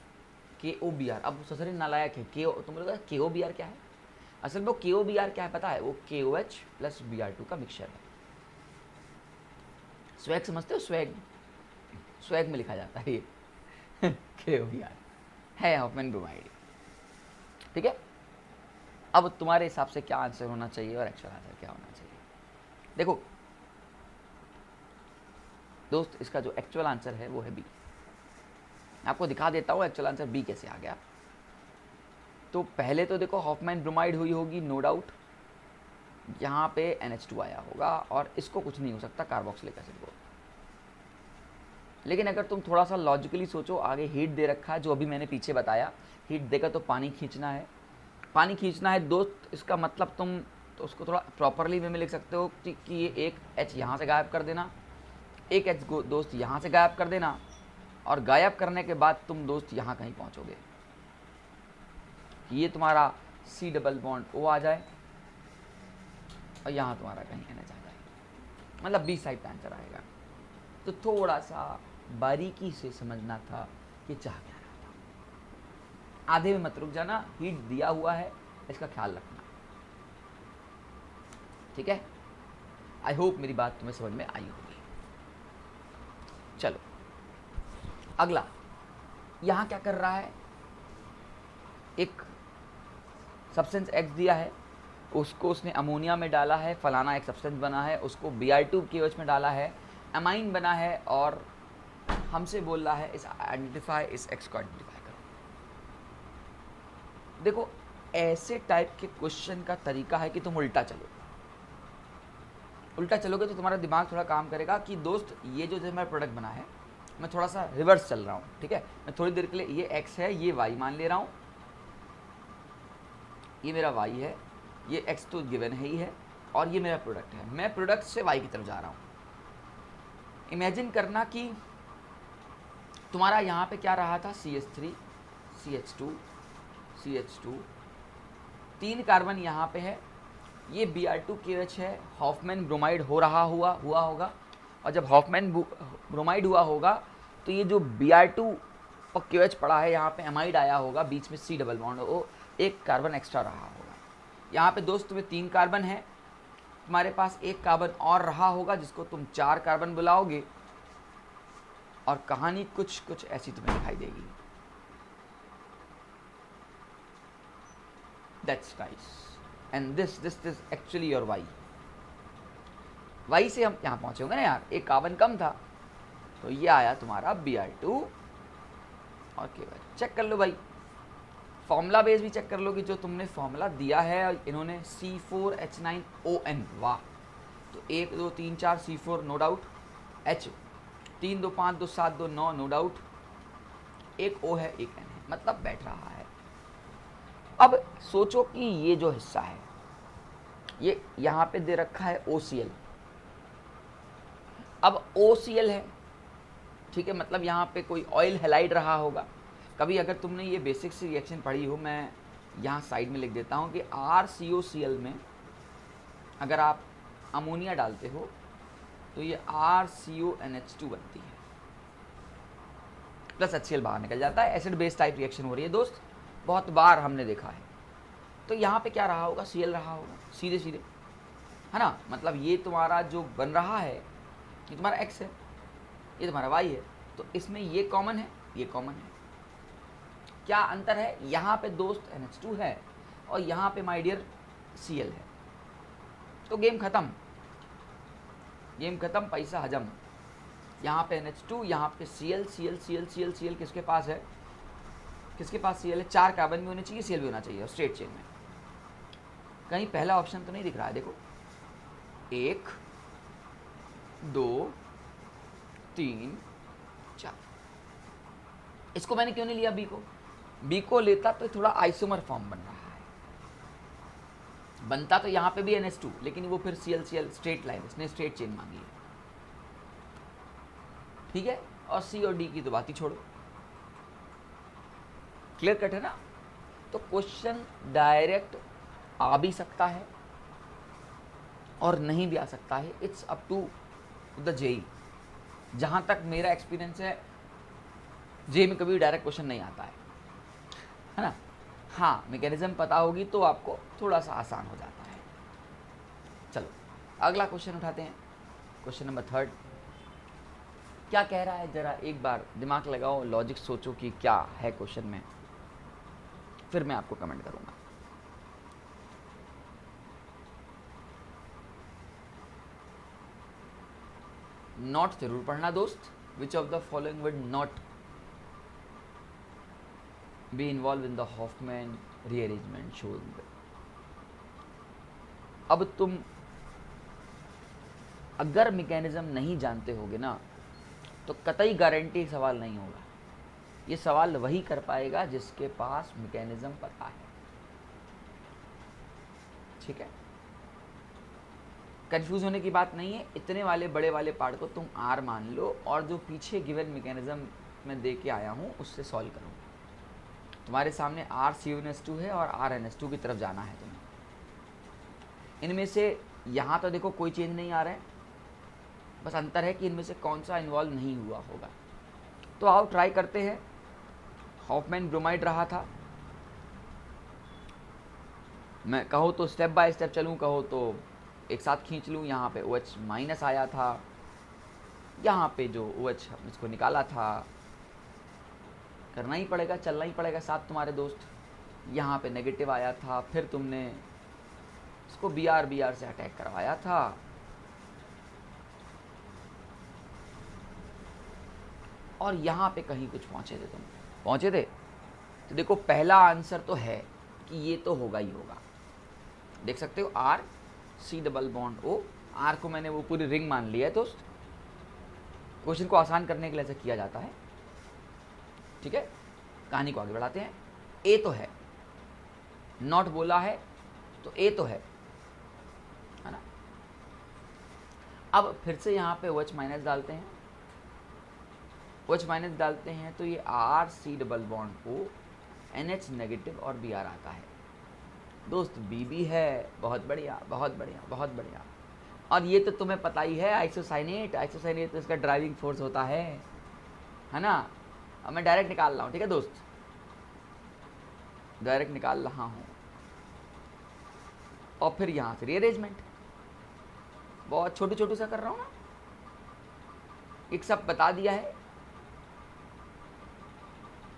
KOBr। अब ससुरी नालायक है, तुम लोग KOBr क्या है? असल में वो KOBr क्या है पता है? वो KOH प्लस Br2 का मिक्सचर है। स्वैग समझते हो? स्वैग में लिखा जाता है ये KOBr है हॉफमैन ब्रोमाइड। ठीक है, अब तुम्हारे हिसाब से क्या आंसर होना चाहिए और एक्चुअल आंसर क्या होना चाहिए? देखो दोस्त, इसका जो एक्चुअल आंसर है वो है बी। आपको दिखा देता हूँ एक्चुअल आंसर बी कैसे आ गया। तो पहले तो देखो हॉफमैन ब्रोमाइड हुई होगी नो डाउट, यहाँ पे NH2 आया होगा और इसको कुछ नहीं हो सकता कार्बोक्सिलिक एसिड को। लेकिन अगर तुम थोड़ा सा लॉजिकली सोचो, आगे हीट दे रखा है जो अभी मैंने पीछे बताया, हीट देकर तो पानी खींचना है, पानी खींचना है दोस्त, इसका मतलब तुम तो उसको थोड़ा प्रॉपरली वे में लिख सकते हो कि ये एक एच यहाँ से गायब कर देना, एक एच दोस्त यहाँ से गायब कर देना, और गायब करने के बाद तुम दोस्त यहाँ कहीं पहुँचोगे, ये तुम्हारा सी डबल बॉन्ड ओ आ जाए और यहाँ तुम्हारा कहीं एन एच आ जाए, मतलब बी साइड का आंसर आएगा। तो थोड़ा सा बारीकी से समझना था कि चाह क्या रहा था, आधे में मत रुक जाना, हीट दिया हुआ है इसका ख्याल रखना, ठीक है। आई होप मेरी बात तुम्हें समझ में आई होगी। चलो अगला, यहां क्या कर रहा है, एक सब्सटेंस एक्स दिया है, उसको उसने अमोनिया में डाला है, फलाना एक सब्सटेंस बना है, उसको Br2 KOH में डाला है, एमाइन बना है, और हमसे बोल रहा है इस आइडेंटिफाई इस एक्स को आइडेंटिफाई करो। देखो ऐसे टाइप के क्वेश्चन का तरीका है कि तुम उल्टा चलो, उल्टा चलोगे तो तुम्हारा दिमाग थोड़ा काम करेगा कि दोस्त ये जो हमारा प्रोडक्ट बना है मैं थोड़ा सा रिवर्स चल रहा हूँ, ठीक है, मैं थोड़ी देर के लिए ये एक्स है ये वाई मान ले रहा हूँ, ये मेरा वाई है, ये एक्स तो गिवन है ही है, और ये मेरा प्रोडक्ट है, मैं प्रोडक्ट से वाई की तरफ जा रहा हूँ। इमेजिन करना कि तुम्हारा यहाँ पे क्या रहा था, CH3 CH2 CH2, 3 कार्बन यहाँ पे है, ये Br2 KOH है, हॉफमैन ब्रोमाइड हो रहा हुआ होगा, और जब हॉफमैन ब्रोमाइड हुआ होगा तो ये जो Br2 और KOH पड़ा है यहाँ पे एमाइड आया होगा, बीच में C डबल बॉन्ड हो, एक कार्बन एक्स्ट्रा रहा होगा। यहाँ पे दोस्त तुम्हें 3 कार्बन है, तुम्हारे पास एक कार्बन और रहा होगा जिसको तुम 4 कार्बन बुलाओगे, और कहानी कुछ कुछ ऐसी तुम्हें दिखाई देगी। That's nice. And this is actually your Y. Y से हम यहाँ पहुँचे होंगे ना यार, एक कार्बन कम था तो ये आया तुम्हारा Br2 और KOH। चेक कर लो भाई, फॉर्मूला बेस भी चेक कर लो कि जो तुमने फॉर्मूला दिया है इन्होंने C4H9ON, वाह, तो 1 2 3 4 C4 no doubt, H 3 2 5 2 7 2 9 no doubt, एक O है एक N है, मतलब बैठ रहा है। अब सोचो कि ये जो हिस्सा है ये यहाँ पे दे रखा है OCl, अब OCl है, ठीक है, मतलब यहाँ पे कोई ऑयल हेलाइड रहा होगा। कभी अगर तुमने ये बेसिक सी रिएक्शन पढ़ी हो, मैं यहाँ साइड में लिख देता हूँ कि RCOCl में अगर आप अमोनिया डालते हो तो ये RCONH2 बनती है, प्लस HCl बाहर निकल जाता है, एसिड बेस टाइप रिएक्शन हो रही है दोस्त, बहुत बार हमने देखा है। तो यहाँ पे क्या रहा होगा, Cl रहा होगा सीधे सीधे, है ना, मतलब ये तुम्हारा जो बन रहा है ये तुम्हारा X है, ये तुम्हारा Y है, तो इसमें ये कॉमन है ये कॉमन है। क्या अंतर है, यहाँ पे दोस्त NH2 है और यहाँ पे माय डियर Cl है, तो गेम खत्म, गेम खत्म, पैसा हजम। यहाँ पे NH2, यहाँ पे Cl Cl Cl Cl Cl किसके पास है, किसके पास Cl है, 4 कार्बन भी होने चाहिए, Cl भी होना चाहिए स्ट्रेट चेन में। कहीं पहला ऑप्शन तो नहीं दिख रहा है, देखो 1 2 3 4, इसको मैंने क्यों नहीं लिया बी को लेता तो थोड़ा आइसोमर फॉर्म बन रहा है, बनता तो यहाँ पे भी NH2, लेकिन वो फिर Cl स्ट्रेट लाइन, इसने स्ट्रेट चेन मांगी है, ठीक है, और C और D की तो बात ही छोड़ो, क्लियर कट है ना। तो क्वेश्चन डायरेक्ट आ भी सकता है और नहीं भी आ सकता है, it's up to the JEE. जहाँ तक मेरा एक्सपीरियंस है जेई में कभी डायरेक्ट क्वेश्चन नहीं आता है ना, हाँ मैकेनिज्म पता होगी तो आपको थोड़ा सा आसान हो जाता है। चलो अगला क्वेश्चन उठाते हैं, क्वेश्चन नंबर 3 क्या कह रहा है, जरा एक बार दिमाग लगाओ, लॉजिक सोचो कि क्या है क्वेश्चन में, फिर मैं आपको कमेंट करूंगा। नॉट जरूर पढ़ना दोस्त, which of the following would not be involve in the Hofmann rearrangement shown. अब तुम अगर मैकेनिज्म नहीं जानते होगे ना तो कतई गारंटी सवाल नहीं होगा। ये सवाल वही कर पाएगा जिसके पास मैकेनिज्म पता है। ठीक है, कंफ्यूज होने की बात नहीं है। इतने वाले बड़े वाले पार्ट को तुम आर मान लो और जो पीछे गिवन मैकेनिज्म में दे के आया हूँ उससे सॉल्व करो। तुम्हारे सामने आर CuNH2 है और आर NH2 की तरफ जाना है तुम्हें। इनमें से यहाँ तो देखो कोई चेंज नहीं आ रहा है, बस अंतर है कि इनमें से कौन सा इन्वॉल्व नहीं हुआ होगा। तो आओ ट्राई करते हैं। हॉफमैन ब्रोमाइड रहा था, मैं कहो तो स्टेप बाय स्टेप चलूँ, कहो तो एक साथ खींच लूँ। यहाँ पे OH माइनस आया था, यहाँ पे जो OH इसको निकाला था, करना ही पड़ेगा, चलना ही पड़ेगा साथ तुम्हारे दोस्त। यहाँ पे नेगेटिव आया था, फिर तुमने इसको BR से अटैक करवाया था, और यहाँ पे कहीं कुछ पहुँचे थे तुम, पहुँचे थे। तो देखो पहला आंसर तो है कि ये तो होगा ही होगा। देख सकते हो RC double bond O, R को मैंने वो पूरी रिंग मान लिया है दोस्त। क्वेश्चन को आसान करने के लिए ऐसा किया जाता है। ठीक है, कहानी को आगे बढ़ाते हैं। ए तो है, नॉट बोला है तो ए तो है ना। अब फिर से यहाँ पे OH माइनस डालते हैं, OH माइनस डालते हैं तो ये RC double bond O, NH negative और Br आता है दोस्त। BB है, बहुत बढ़िया बहुत बढ़िया बहुत बढ़िया। और ये तो तुम्हें पता ही है, आइसोसाइनेट। आइसोसाइनेट तो इसका ड्राइविंग फोर्स होता है ना। अब मैं डायरेक्ट निकाल रहा हूँ, ठीक है दोस्त, डायरेक्ट निकाल रहा हूँ। और फिर यहाँ से रीअरेंजमेंट बहुत छोटू छोटू सा कर रहा हूँ ना, एक सब बता दिया है।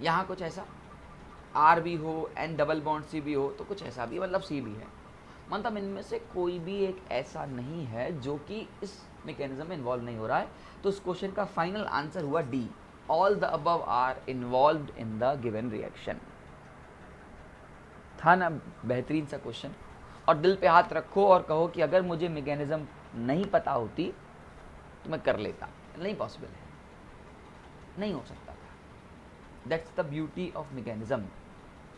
यहाँ कुछ ऐसा R भी हो, N डबल बॉन्ड C भी हो, तो कुछ ऐसा भी, मतलब C भी है। मतलब इनमें से कोई भी एक ऐसा नहीं है जो कि इस मैकेनिज्म में इन्वॉल्व नहीं हो रहा है। तो इस क्वेश्चन का फाइनल आंसर हुआ D, all the above are involved in the given reaction. था ना बेहतरीन सा क्वेश्चन। और दिल पे हाथ रखो और कहो कि अगर मुझे मैकेनिज्म नहीं पता होती तो मैं कर लेता। नहीं पॉसिबल है, नहीं हो सकता था। That's the beauty of mechanism.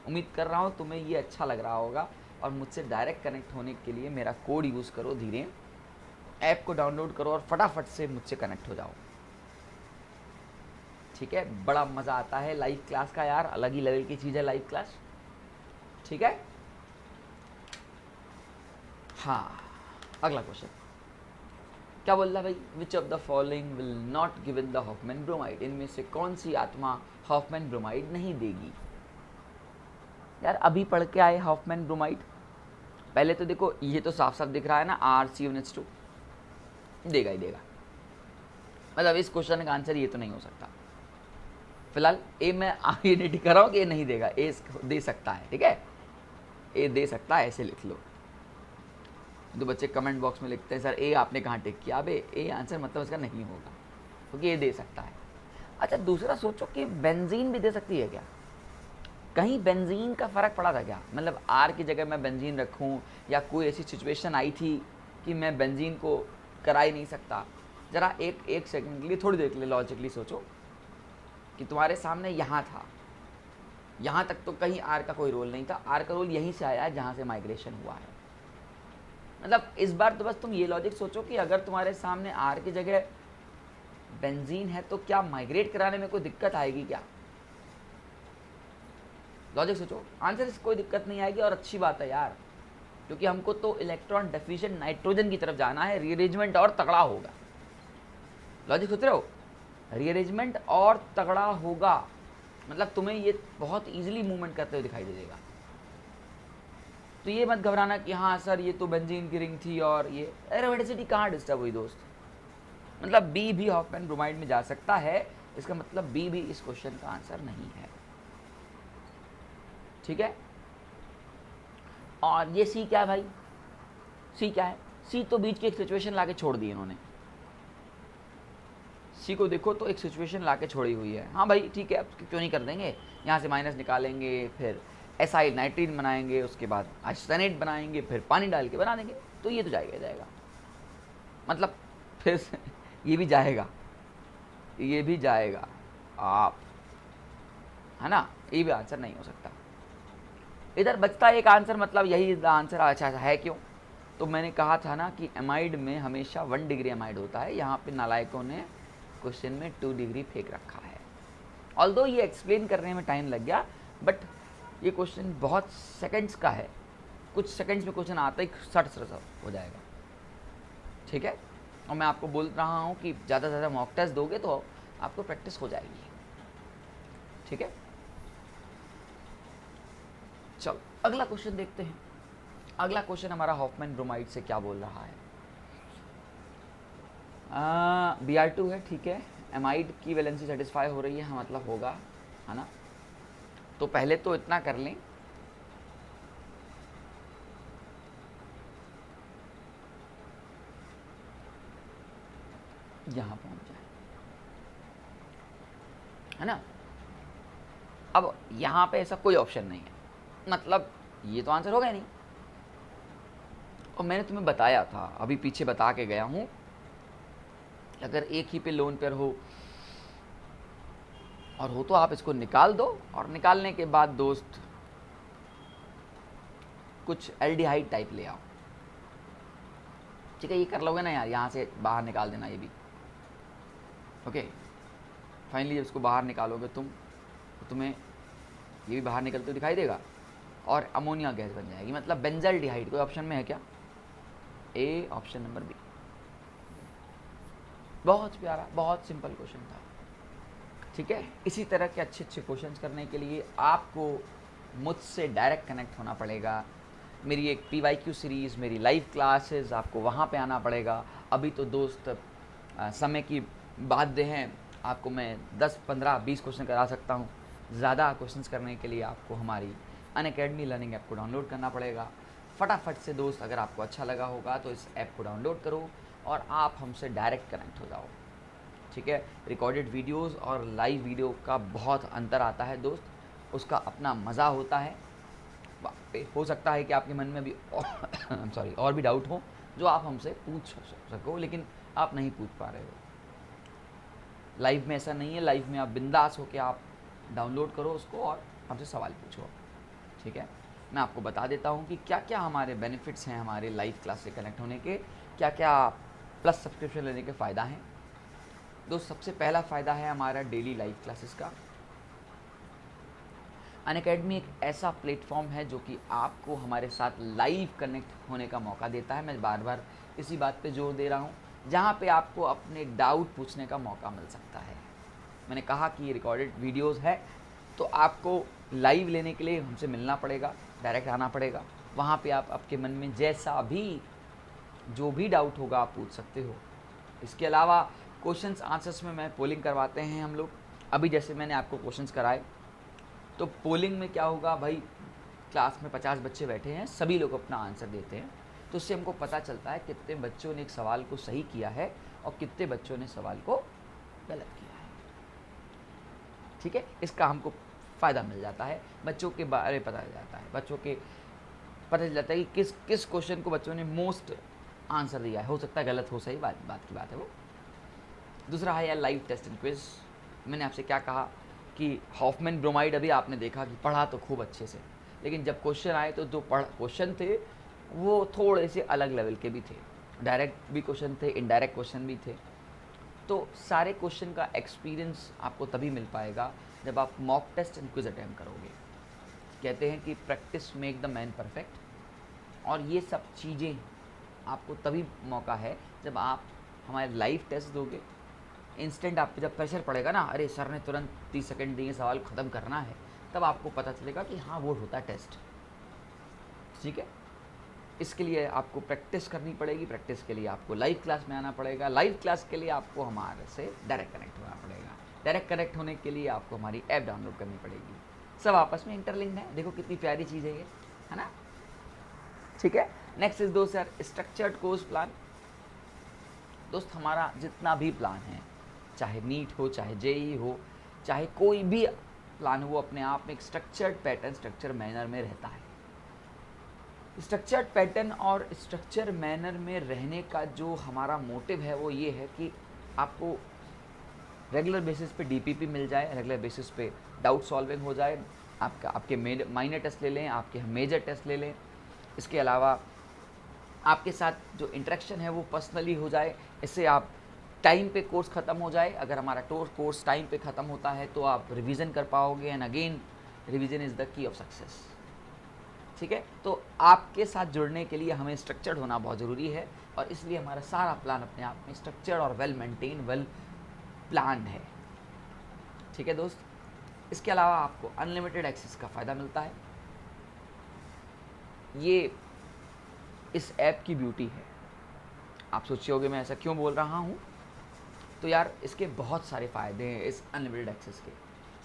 उम्मीद कर रहा हूँ तुम्हें ये अच्छा लग रहा होगा। और मुझसे डायरेक्ट कनेक्ट होने के लिए मेरा कोड यूज़ करो, धीरे ऐप को डाउनलोड करो और फटाफट से मुझसे कनेक्ट हो जाओ। ठीक है, बड़ा मज़ा आता है लाइव क्लास का यार, अलग ही लेवल की चीज़ है लाइव क्लास। ठीक है, हाँ अगला क्वेश्चन क्या बोल रहा भाई, विच of the following will not given the Hoffmann bromide. इनमें से कौन सी आत्मा हॉफमैन ब्रोमाइड नहीं देगी। यार अभी पढ़ के आए हॉफमैन ब्रोमाइड। पहले तो देखो ये तो साफ साफ दिख रहा है ना, RCuNH2 देगा ही देगा। मतलब इस क्वेश्चन का आंसर ये तो नहीं हो सकता। फिलहाल ए मैं आइडेंटिटी कर रहा हूँ कि ए नहीं देगा, ए दे सकता है। ठीक है, ए दे सकता है, ऐसे लिख लो। तो बच्चे कमेंट बॉक्स में लिखते हैं सर ए आपने कहाँ टिक किया। अब ए आंसर मतलब इसका नहीं होगा, क्योंकि ये दे सकता है। अच्छा दूसरा सोचो कि बेंजीन भी दे सकती है क्या। कहीं बेंजीन का फ़र्क पड़ा था क्या, मतलब आर की जगह मैं बेंजीन रखूं, या कोई ऐसी सिचुएशन आई थी कि मैं बेंजीन को करा ही नहीं सकता। ज़रा एक सेकंड के लिए थोड़ी देर के लिए लॉजिकली सोचो कि तुम्हारे सामने यहाँ था, यहाँ तक तो कहीं आर का कोई रोल नहीं था। आर का रोल यहीं से आया है जहाँ से माइग्रेशन हुआ है। मतलब इस बार तो बस तुम ये लॉजिक सोचो कि अगर तुम्हारे सामने आर की जगह बेंजीन है तो क्या माइग्रेट कराने में कोई दिक्कत आएगी क्या। लॉजिक सोचो, आंसर से कोई दिक्कत नहीं आएगी। और अच्छी बात है यार, क्योंकि हमको तो इलेक्ट्रॉन डेफिशिएंट नाइट्रोजन की तरफ जाना है। रीअरेंजमेंट और तगड़ा होगा। लॉजिक सोच रहे हो, रीअरेंजमेंट और तगड़ा होगा, मतलब तुम्हें ये बहुत इजीली मूवमेंट करते हुए दिखाई दे देगा। तो ये मत घबराना कि हाँ सर ये तो बेंजीन की रिंग थी और ये एरोमेटिसिटी कहाँ डिस्टर्ब हुई दोस्त। मतलब बी भी हॉफमैन ब्रोमाइड में जा सकता है, इसका मतलब बी भी इस क्वेश्चन का आंसर नहीं है। ठीक है, और ये सी क्या है भाई, सी क्या है, सी तो बीच की एक सिचुएशन लाके छोड़ दी इन्होंने। सी को देखो तो एक सिचुएशन लाके छोड़ी हुई है। हाँ भाई ठीक है, अब क्यों नहीं कर देंगे, यहाँ से माइनस निकालेंगे, फिर एसाइल नाइट्रीन बनाएंगे, उसके बाद आइसोसाइनेट बनाएंगे, फिर पानी डाल के बना देंगे, तो ये तो जाएगा जाएगा, मतलब फिर ये भी जाएगा। ये भी जाएगा आप, है ना, ये भी आंसर नहीं हो सकता। इधर बचता एक आंसर, मतलब यही आंसर अच्छा है क्यों? तो मैंने कहा था ना कि एमाइड में हमेशा 1 डिग्री एमाइड होता है, यहाँ पे नालायकों ने क्वेश्चन में 2 डिग्री फेंक रखा है। ऑल्दो ये एक्सप्लेन करने में टाइम लग गया, बट ये क्वेश्चन बहुत सेकंड्स का है, कुछ सेकंड्स में क्वेश्चन आता ही सट हो जाएगा, ठीक है। और मैं आपको बोल रहा हूँ कि ज़्यादा से ज़्यादा मॉक टेस्ट दोगे तो आपको प्रैक्टिस हो जाएगी, ठीक है। चलो अगला क्वेश्चन देखते हैं। अगला क्वेश्चन हमारा हॉफमैन ब्रोमाइड से क्या बोल रहा है। Br2 है, ठीक है। एमाइड की वैलेंसी सेटिस्फाई हो रही है, हाँ मतलब होगा, है ना। तो पहले तो इतना कर लें, यहाँ पहुँच जाए, है ना। अब यहाँ पे ऐसा कोई ऑप्शन नहीं है, मतलब ये तो आंसर होगा ही नहीं। और मैंने तुम्हें बताया था, अभी पीछे बता के गया हूँ, अगर एक ही पे लोन पेयर हो और हो तो आप इसको निकाल दो, और निकालने के बाद दोस्त कुछ एल्डिहाइड टाइप ले आओ, ठीक है। ये कर लोगे ना यार, यहाँ से बाहर निकाल देना ये भी, ओके। फाइनली जब इसको बाहर निकालोगे तुम, तो तुम्हें ये भी बाहर निकलते हुए दिखाई देगा और अमोनिया गैस बन जाएगी, मतलब बेंजल्डिहाइड। कोई ऑप्शन में है क्या? ए, ऑप्शन नंबर बी। बहुत प्यारा, बहुत सिंपल क्वेश्चन था, ठीक है। इसी तरह के अच्छे अच्छे क्वेश्चंस करने के लिए आपको मुझसे डायरेक्ट कनेक्ट होना पड़ेगा। मेरी एक PYQ सीरीज़, मेरी लाइव क्लासेस, आपको वहाँ पे आना पड़ेगा। अभी तो दोस्त समय की बाध्य हैं, आपको मैं 10, 15, 20 क्वेश्चन करा सकता हूँ। ज़्यादा क्वेश्चंस करने के लिए आपको हमारी अनअकैडमी लर्निंग ऐप को डाउनलोड करना पड़ेगा। फटाफट से दोस्त, अगर आपको अच्छा लगा होगा तो इस ऐप को डाउनलोड करो और आप हमसे डायरेक्ट कनेक्ट हो जाओ, ठीक है। रिकॉर्डेड वीडियोस और लाइव वीडियो का बहुत अंतर आता है दोस्त, उसका अपना मज़ा होता है। हो सकता है कि आपके मन में भी सॉरी और भी डाउट हो जो आप हमसे पूछ सको, लेकिन आप नहीं पूछ पा रहे हो। लाइव में ऐसा नहीं है, लाइव में आप बिंदास होकर आप डाउनलोड करो उसको और हमसे सवाल पूछो, ठीक है। मैं आपको बता देता हूँ कि क्या क्या हमारे बेनिफिट्स हैं हमारे लाइव क्लास से कनेक्ट होने के, क्या क्या प्लस सब्सक्रिप्शन लेने के फ़ायदा हैं। दोस्त सबसे पहला फ़ायदा है हमारा डेली लाइव क्लासेस का। अनअकैडमी एक ऐसा प्लेटफॉर्म है जो कि आपको हमारे साथ लाइव कनेक्ट होने का मौका देता है। मैं बार बार इसी बात पे जोर दे रहा हूँ, जहाँ पे आपको अपने डाउट पूछने का मौका मिल सकता है। मैंने कहा कि ये रिकॉर्डेड वीडियोस है, तो आपको लाइव लेने के लिए हमसे मिलना पड़ेगा, डायरेक्ट आना पड़ेगा। वहाँ पे आप आपके मन में जैसा भी जो भी डाउट होगा आप पूछ सकते हो। इसके अलावा क्वेश्चंस आंसर्स में मैं पोलिंग करवाते हैं हम लोग। अभी जैसे मैंने आपको क्वेश्चंस कराए, तो पोलिंग में क्या होगा भाई, क्लास में 50 बच्चे बैठे हैं, सभी लोग अपना आंसर देते हैं, तो उससे हमको पता चलता है कितने बच्चों ने एक सवाल को सही किया है और कितने बच्चों ने सवाल को गलत किया है, ठीक है। इसका हमको फ़ायदा मिल जाता है, बच्चों के बारे में पता चल जाता है, बच्चों के पता चल जाता है कि किस क्वेश्चन को बच्चों ने मोस्ट आंसर दिया है। हो सकता है गलत हो, सही बात की बात है वो। दूसरा है यार लाइव टेस्ट एंड क्विज। मैंने आपसे क्या कहा कि हॉफमैन ब्रोमाइड अभी आपने देखा कि पढ़ा तो खूब अच्छे से, लेकिन जब क्वेश्चन आए तो जो क्वेश्चन थे वो थोड़े से अलग लेवल के भी थे। डायरेक्ट भी क्वेश्चन थे, इनडायरेक्ट क्वेश्चन भी थे। तो सारे क्वेश्चन का एक्सपीरियंस आपको तभी मिल पाएगा जब आप mock test and quiz attempt करोगे। कहते हैं कि practice make the man perfect, और ये सब चीज़ें आपको तभी मौका है जब आप हमारे लाइव टेस्ट दोगे। इंस्टेंट आप पे जब प्रेशर पड़ेगा ना, अरे सर ने तुरंत 30 सेकंड दिए, सवाल ख़त्म करना है, तब आपको पता चलेगा कि हाँ वो होता है टेस्ट, ठीक है। इसके लिए आपको प्रैक्टिस करनी पड़ेगी, प्रैक्टिस के लिए आपको लाइव क्लास में आना पड़ेगा, लाइव क्लास के लिए आपको हमारे से डायरेक्ट कनेक्ट होना पड़ेगा, डायरेक्ट कनेक्ट होने के लिए आपको हमारी ऐप डाउनलोड करनी पड़ेगी। सब आपस में इंटरलिंक्ड है, देखो कितनी प्यारी चीज़ है ये, है ना, ठीक है। नेक्स्ट इज दोस्त यार स्ट्रक्चर्ड कोर्स प्लान। दोस्त हमारा जितना भी प्लान है, चाहे नीट हो, चाहे जेई हो, चाहे कोई भी प्लान हो, वो अपने आप में एक स्ट्रक्चर्ड पैटर्न, स्ट्रक्चर मैनर में रहता है। स्ट्रक्चर्ड पैटर्न और स्ट्रक्चर मैनर में रहने का जो हमारा मोटिव है वो ये है कि आपको रेगुलर बेसिस पे डीपीपी मिल जाए, रेगुलर बेसिस पे डाउट सॉल्विंग हो जाए, आपके माइनर टेस्ट ले लें, आपके मेजर टेस्ट ले लें। इसके अलावा आपके साथ जो इंटरेक्शन है वो पर्सनली हो जाए, इससे आप टाइम पे कोर्स ख़त्म हो जाए। अगर हमारा कोर्स टाइम पे ख़त्म होता है तो आप रिवीजन कर पाओगे, and again revision is the key of success. ठीक है, तो आपके साथ जुड़ने के लिए हमें स्ट्रक्चर्ड होना बहुत ज़रूरी है, और इसलिए हमारा सारा प्लान अपने आप में स्ट्रक्चर्ड और वेल मेंटेन, वेल प्लान है। ठीक है दोस्त, इसके अलावा आपको अनलिमिटेड एक्सेस का फ़ायदा मिलता है। ये इस ऐप की ब्यूटी है। आप सोचिए होगे मैं ऐसा क्यों बोल रहा हूँ, तो यार इसके बहुत सारे फ़ायदे हैं इस अनलिमिटेड एक्सेस के।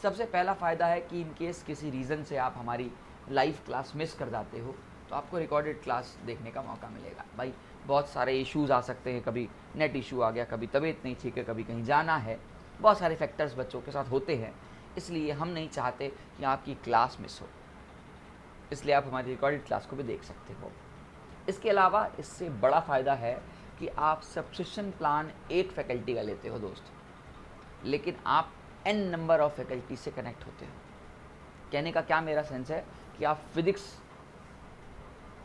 सबसे पहला फ़ायदा है कि इन केस किसी रीज़न से आप हमारी लाइव क्लास मिस कर जाते हो तो आपको रिकॉर्डेड क्लास देखने का मौका मिलेगा। भाई बहुत सारे इश्यूज़ आ सकते हैं, कभी नेट इशू आ गया, कभी तबीयत नहीं ठीक है, कभी कहीं जाना है, बहुत सारे फैक्टर्स बच्चों के साथ होते हैं, इसलिए हम नहीं चाहते कि आपकी क्लास मिस हो, इसलिए आप हमारी रिकॉर्डेड क्लास को भी देख सकते हो। इसके अलावा इससे बड़ा फ़ायदा है कि आप सब्सक्रिप्शन प्लान एक फैकल्टी का लेते हो दोस्त, लेकिन आप n नंबर ऑफ फैकल्टी से कनेक्ट होते हो। कहने का क्या मेरा सेंस है कि आप फिज़िक्स,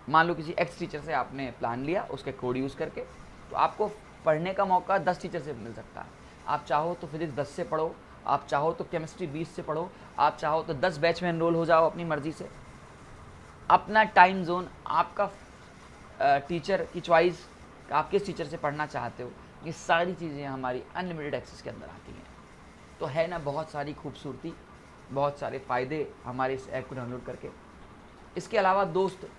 मान लो किसी एक्स टीचर से आपने प्लान लिया, उसके कोड यूज़ करके, तो आपको पढ़ने का मौका 10 टीचर से मिल सकता है। आप चाहो तो फिज़िक्स 10 से पढ़ो, आप चाहो तो केमिस्ट्री 20 से पढ़ो, आप चाहो तो 10 बैच में एनरोल हो जाओ अपनी मर्ज़ी से। अपना टाइम जोन, आपका टीचर की चॉइस, आप किस टीचर से पढ़ना चाहते हो, ये सारी चीज़ें हमारी अनलिमिटेड एक्सेस के अंदर आती हैं। तो है ना बहुत सारी खूबसूरती, बहुत सारे फ़ायदे हमारे इस ऐप को डाउनलोड करके। इसके अलावा दोस्त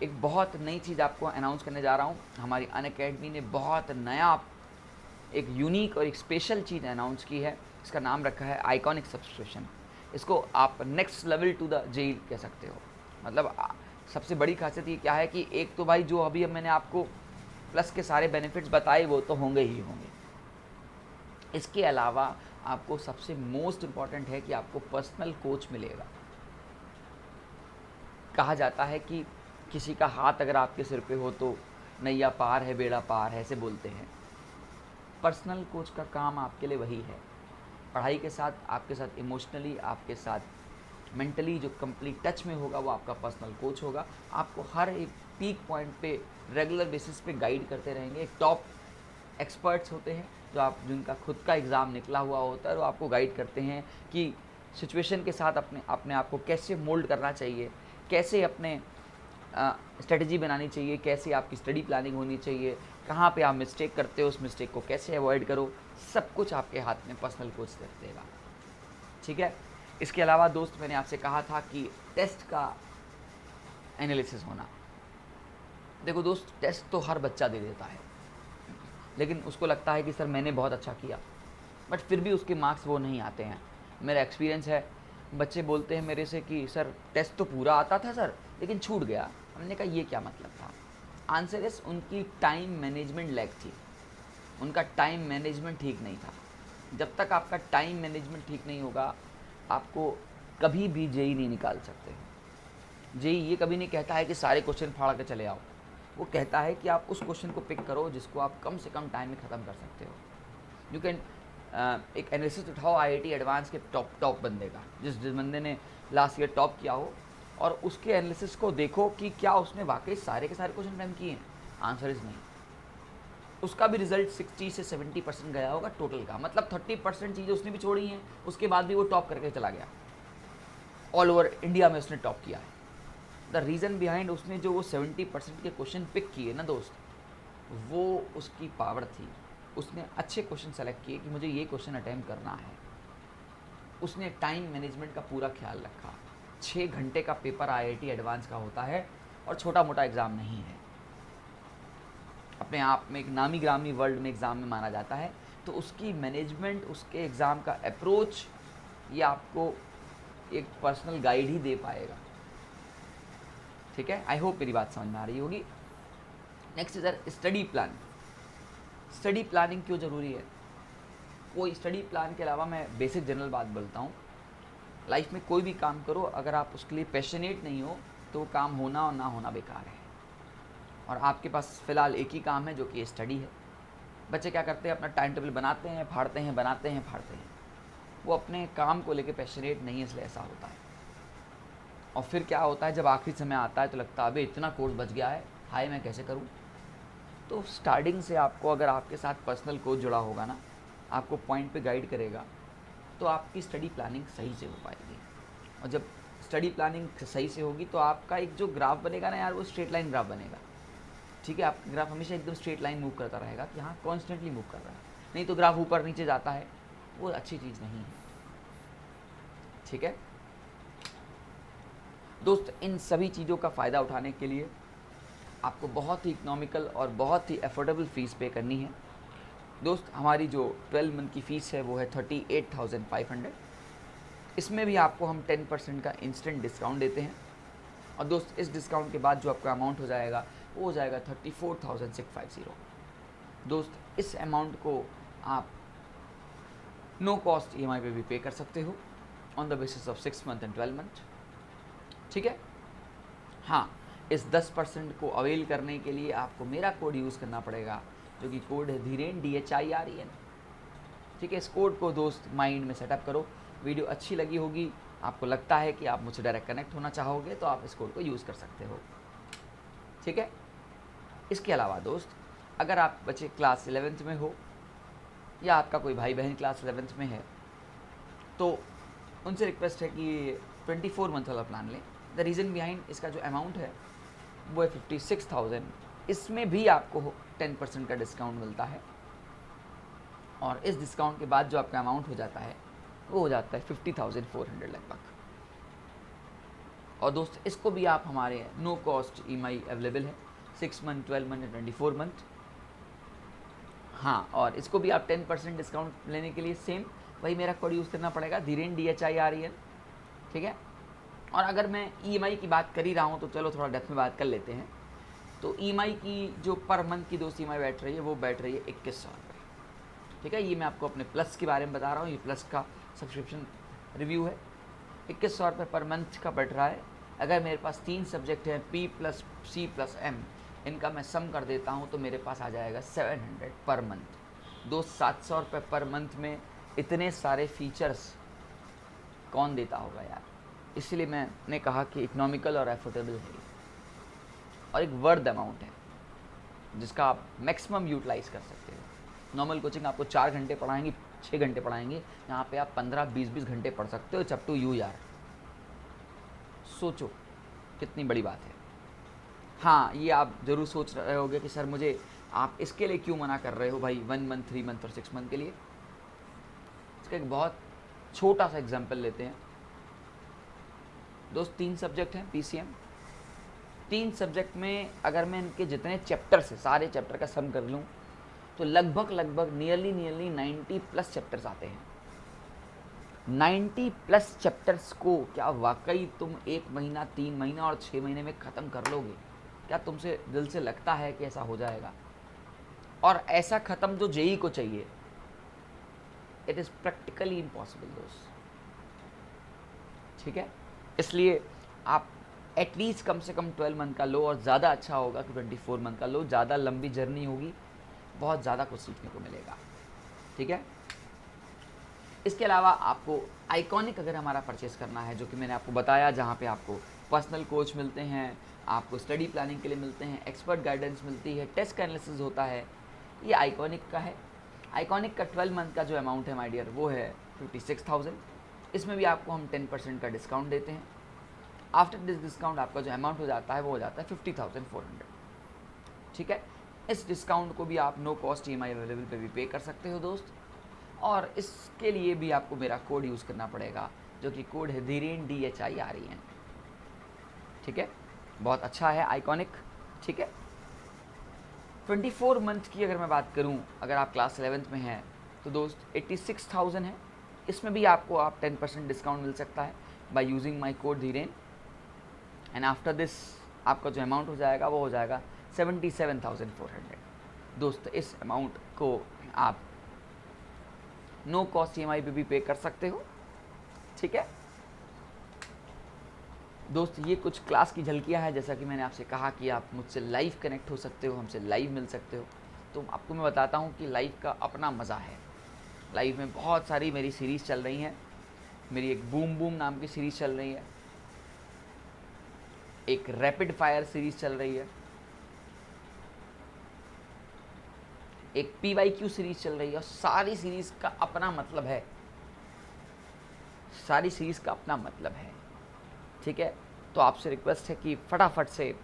एक बहुत नई चीज़ आपको अनाउंस करने जा रहा हूँ। हमारी अनअकैडमी ने बहुत नया, एक यूनिक और एक स्पेशल चीज़ अनाउंस की है। इसका नाम रखा है आइकॉनिक सब्सक्रिप्शन। इसको आप next level to the jail कह सकते हो। मतलब सबसे बड़ी खासियत ये क्या है कि एक तो भाई जो अभी मैंने आपको प्लस के सारे बेनिफिट्स बताए वो तो होंगे ही होंगे, इसके अलावा आपको सबसे मोस्ट इम्पॉर्टेंट है कि आपको पर्सनल कोच मिलेगा। कहा जाता है कि किसी का हाथ अगर आपके सिर पे हो तो नैया पार है, बेड़ा पार है, ऐसे बोलते हैं। पर्सनल कोच का काम आपके लिए वही है। पढ़ाई के साथ, आपके साथ इमोशनली, आपके साथ मेंटली जो कंप्लीट टच में होगा वो आपका पर्सनल कोच होगा। आपको हर एक पीक पॉइंट पे रेगुलर बेसिस पे गाइड करते रहेंगे। एक टॉप एक्सपर्ट्स होते हैं जो जिनका खुद का एग्ज़ाम निकला हुआ होता है, वो आपको गाइड करते हैं कि सिचुएशन के साथ अपने आप को कैसे मोल्ड करना चाहिए, कैसे अपने स्ट्रेटजी बनानी चाहिए, कैसे आपकी स्टडी प्लानिंग होनी चाहिए, कहाँ पे आप मिस्टेक करते हो उस मिस्टेक को कैसे अवॉइड करो, सब कुछ आपके हाथ में पर्सनल कोच कर देगा। ठीक है, इसके अलावा दोस्त मैंने आपसे कहा था कि टेस्ट का एनालिसिस होना। देखो दोस्त, टेस्ट तो हर बच्चा दे देता है, लेकिन उसको लगता है कि सर मैंने बहुत अच्छा किया, बट फिर भी उसके मार्क्स वो नहीं आते हैं। मेरा एक्सपीरियंस है, बच्चे बोलते हैं मेरे से कि सर टेस्ट तो पूरा आता था सर, लेकिन छूट गया। हमने कहा ये क्या मतलब था? आंसर इस, उनकी टाइम मैनेजमेंट लैक थी, उनका टाइम मैनेजमेंट ठीक नहीं था। जब तक आपका टाइम मैनेजमेंट ठीक नहीं होगा, आपको कभी भी जेई नहीं निकाल सकते। जेई ये कभी नहीं कहता है कि सारे क्वेश्चन फाड़ के चले आओ, वो कहता है कि आप उस क्वेश्चन को पिक करो जिसको आप कम से कम टाइम में ख़त्म कर सकते हो। यू कैन एक एनालिसिस उठाओ आईआईटी एडवांस के टॉप बंदे का, जिस बंदे ने लास्ट ईयर टॉप किया हो, और उसके एनालिसिस को देखो कि क्या उसने वाकई सारे के सारे क्वेश्चन रैंक किए हैं। आंसर इज़ नहीं। उसका भी रिजल्ट 60 से 70% गया होगा टोटल का, मतलब 30% चीज़ें उसने भी छोड़ी हैं, उसके बाद भी वो टॉप करके चला गया। ऑल ओवर इंडिया में उसने टॉप किया है। द रीज़न बिहाइंड उसने जो वो 70% के क्वेश्चन पिक किए ना दोस्त, वो उसकी पावर थी। उसने अच्छे क्वेश्चन सेलेक्ट किए कि मुझे ये क्वेश्चन अटैम्प्ट करना है। उसने टाइम मैनेजमेंट का पूरा ख्याल रखा। 6 घंटे का पेपर आईआईटी एडवांस का होता है और छोटा मोटा एग्ज़ाम नहीं है, अपने आप में एक नामी ग्रामी वर्ल्ड में एग्ज़ाम में माना जाता है। तो उसकी मैनेजमेंट, उसके एग्ज़ाम का अप्रोच, ये आपको एक पर्सनल गाइड ही दे पाएगा। ठीक है, आई होप मेरी बात समझ में आ रही होगी। Next is study plan. Study planning क्यों ज़रूरी है? कोई स्टडी प्लान के अलावा मैं बेसिक जनरल बात बोलता हूँ, लाइफ में कोई भी काम करो, अगर आप उसके लिए पैशनेट नहीं हो तो वो काम होना और ना होना बेकार है। और आपके पास फ़िलहाल एक ही काम है जो कि स्टडी है। बच्चे क्या करते हैं, अपना टाइम टेबल बनाते हैं, फाड़ते हैं, बनाते हैं, फाड़ते हैं। वो अपने काम को लेके पैशनेट नहीं है, इसलिए ऐसा होता है। और फिर क्या होता है, जब आखिरी समय आता है तो लगता है अबे इतना कोर्स बच गया है, हाय मैं कैसे करूँ। तो स्टार्टिंग से आपको, अगर आपके साथ पर्सनल कोच जुड़ा होगा ना, आपको पॉइंट पे गाइड करेगा, तो आपकी स्टडी प्लानिंग सही से हो पाएगी। और जब स्टडी प्लानिंग सही से होगी तो आपका एक जो ग्राफ बनेगा ना यार, वो स्ट्रेट लाइन ग्राफ बनेगा। ठीक है, आपका ग्राफ हमेशा एकदम स्ट्रेट लाइन मूव करता रहेगा कि हाँ कॉन्स्टेंटली मूव कर रहा है। नहीं तो ग्राफ ऊपर नीचे जाता है, वो अच्छी चीज़ नहीं है। ठीक है दोस्त, इन सभी चीज़ों का फ़ायदा उठाने के लिए आपको बहुत ही इकोनॉमिकल और बहुत ही अफोर्डेबल फ़ीस पे करनी है। दोस्त, हमारी जो 12 मंथ की फ़ीस है वो है 38,500। इसमें भी आपको हम 10% का इंस्टेंट डिस्काउंट देते हैं। और दोस्त, इस डिस्काउंट के बाद जो आपका अमाउंट हो जाएगा वो हो जाएगा 34,650। दोस्त, इस अमाउंट को आप नो कॉस्ट EMI पे भी पे कर सकते हो on the basis of 6 month and 12 month. ठीक है, हाँ, इस 10% को अवेल करने के लिए आपको मेरा कोड यूज़ करना पड़ेगा, जो कि कोड है धीरेन, DHIREN। ठीक है, इस कोड को दोस्त माइंड में सेटअप करो। वीडियो अच्छी लगी होगी, आपको लगता है कि आप मुझसे डायरेक्ट कनेक्ट होना चाहोगे, तो आप इस कोड को यूज़ कर सकते हो। ठीक है, इसके अलावा दोस्त, अगर आप बच्चे क्लास 11th में हो या आपका कोई भाई बहन क्लास 11th में है, तो उनसे रिक्वेस्ट है कि 24 मंथ वाला प्लान लें। द रीज़न बिहाइंड इसका जो अमाउंट है वो है 56,000। इसमें भी आपको 10% का डिस्काउंट मिलता है, और इस डिस्काउंट के बाद जो आपका अमाउंट हो जाता है वो हो जाता है 50,400 लगभग। और दोस्त, इसको भी आप हमारे नो कॉस्ट EMI अवेलेबल है, 6 मंथ, 12 मंथ, 24 मंथ। हाँ, और इसको भी आप 10% डिस्काउंट लेने के लिए सेम वही मेरा कोड यूज़ करना पड़ेगा, धीरेन, DHIREN। ठीक है, और अगर मैं EMI की बात कर ही रहा हूँ तो चलो थोड़ा डेप्थ में बात कर लेते हैं। तो EMI की जो पर मंथ की दोस्त EMI बैठ रही है वो बैठ रही है 2100 रुपये। ठीक है, ये मैं आपको अपने प्लस के बारे में बता रहा हूँ, ये प्लस का सब्सक्रिप्शन रिव्यू है। 2100 रुपये पर मंथ का बैठ रहा है। अगर मेरे पास 3 सब्जेक्ट हैं, P+C+M, इनका मैं सम कर देता हूँ तो मेरे पास आ जाएगा 700 पर मंथ। दोस्त, 700 रुपये पर मंथ में इतने सारे फीचर्स कौन देता होगा यार। इसलिए मैंने कहा कि इकोनॉमिकल और एफोर्डेबल है, और एक वर्थ अमाउंट है जिसका आप मैक्सिमम यूटिलाइज़ कर सकते हो। नॉर्मल कोचिंग आपको 4 घंटे पढ़ाएंगी, 6 घंटे पढ़ाएंगे, यहाँ पे आप 15-20 घंटे पढ़ सकते हो। इट्स अप टू यू यार, सोचो कितनी बड़ी बात है। हाँ, ये आप ज़रूर सोच रहे होगे कि सर मुझे आप इसके लिए क्यों मना कर रहे हो भाई, 1 मंथ, 3 मंथ और 6 मंथ के लिए। इसका एक बहुत छोटा सा एग्जाम्पल लेते हैं दोस्त। 3 सब्जेक्ट हैं PCM। 3 सब्जेक्ट में अगर मैं इनके जितने चैप्टर्स हैं, सारे चैप्टर का सम कर लूँ तो लगभग नियरली 90+ चैप्टर्स आते हैं। 90+ चैप्टर्स को क्या वाकई तुम 1 महीना, 3 महीना और 6 महीने में ख़त्म कर लोगे? क्या तुमसे दिल से लगता है कि ऐसा हो जाएगा? और ऐसा ख़त्म जो JEE को चाहिए, इट इज़ प्रैक्टिकली इम्पॉसिबल दोस्त। ठीक है, इसलिए आप एटलीस्ट कम से कम 12 मंथ का लो, और ज़्यादा अच्छा होगा कि 24 मंथ का लो। ज़्यादा लंबी जर्नी होगी, बहुत ज़्यादा कुछ सीखने को मिलेगा। ठीक है, इसके अलावा आपको आइकॉनिक अगर हमारा परचेस करना है, जो कि मैंने आपको बताया, जहाँ पे आपको पर्सनल कोच मिलते हैं, आपको स्टडी प्लानिंग के लिए मिलते हैं, एक्सपर्ट गाइडेंस मिलती है, टेस्ट का एनालिसिस होता है, ये आइकॉनिक का है। आइकॉनिक का 12 मंथ का जो अमाउंट है माय डियर वो है 56,000। इसमें भी आपको हम 10% का डिस्काउंट देते हैं। आफ्टर दिस डिस्काउंट आपका जो अमाउंट हो जाता है वो हो जाता है 50,400। ठीक है, इस डिस्काउंट को भी आप नो कॉस्ट EMI अवेलेबल पे भी पे कर सकते हो दोस्त। और इसके लिए भी आपको मेरा कोड यूज़ करना पड़ेगा, जो कि कोड है धीरेन, DHIREN। ठीक है, बहुत अच्छा है आइकॉनिक। ठीक है, 24 मंथ की अगर मैं बात करूं, अगर आप क्लास 11th में हैं तो दोस्त 86,000 है। इसमें भी आपको 10% डिस्काउंट मिल सकता है by using my code Dhiren. And after this आपका जो अमाउंट हो जाएगा वो हो जाएगा 77,400। दोस्त, इस अमाउंट को आप नो कॉस्ट EMI पे भी पे कर सकते हो। ठीक है दोस्त, ये कुछ क्लास की झलकियाँ हैं। जैसा कि मैंने आपसे कहा कि आप मुझसे लाइव कनेक्ट हो सकते हो, हमसे लाइव मिल सकते हो। तो आपको मैं बताता हूँ कि लाइफ का अपना मज़ा है। लाइफ में बहुत सारी मेरी सीरीज़ चल रही हैं। मेरी एक बूम बूम नाम की सीरीज़ चल रही है, एक रैपिड फायर सीरीज़ चल रही है, एक PYQ सीरीज़ चल रही है, और सारी सीरीज़ का अपना मतलब है, सारी सीरीज़ का अपना मतलब है। ठीक है, तो आपसे रिक्वेस्ट है कि फटाफट से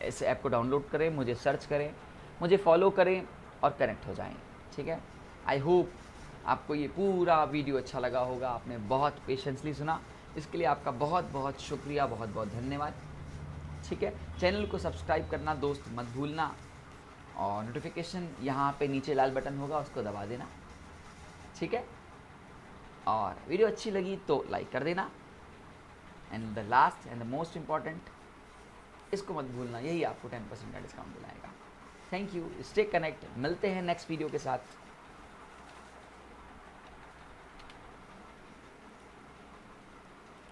इस ऐप को डाउनलोड करें, मुझे सर्च करें, मुझे फॉलो करें और कनेक्ट हो जाएं। ठीक है, आई होप आपको ये पूरा वीडियो अच्छा लगा होगा। आपने बहुत पेशेंसली सुना, इसके लिए आपका बहुत बहुत शुक्रिया, बहुत बहुत धन्यवाद। ठीक है, चैनल को सब्सक्राइब करना दोस्त मत भूलना, और नोटिफिकेशन यहाँ पे नीचे लाल बटन होगा, उसको दबा देना। ठीक है, और वीडियो अच्छी लगी तो लाइक कर देना। And the last and the most important, इसको मत भूलना, यही आपको 10% का डिस्काउंट दिलाएगा। थैंक यू, स्टे कनेक्ट, मिलते हैं नेक्स्ट वीडियो के साथ।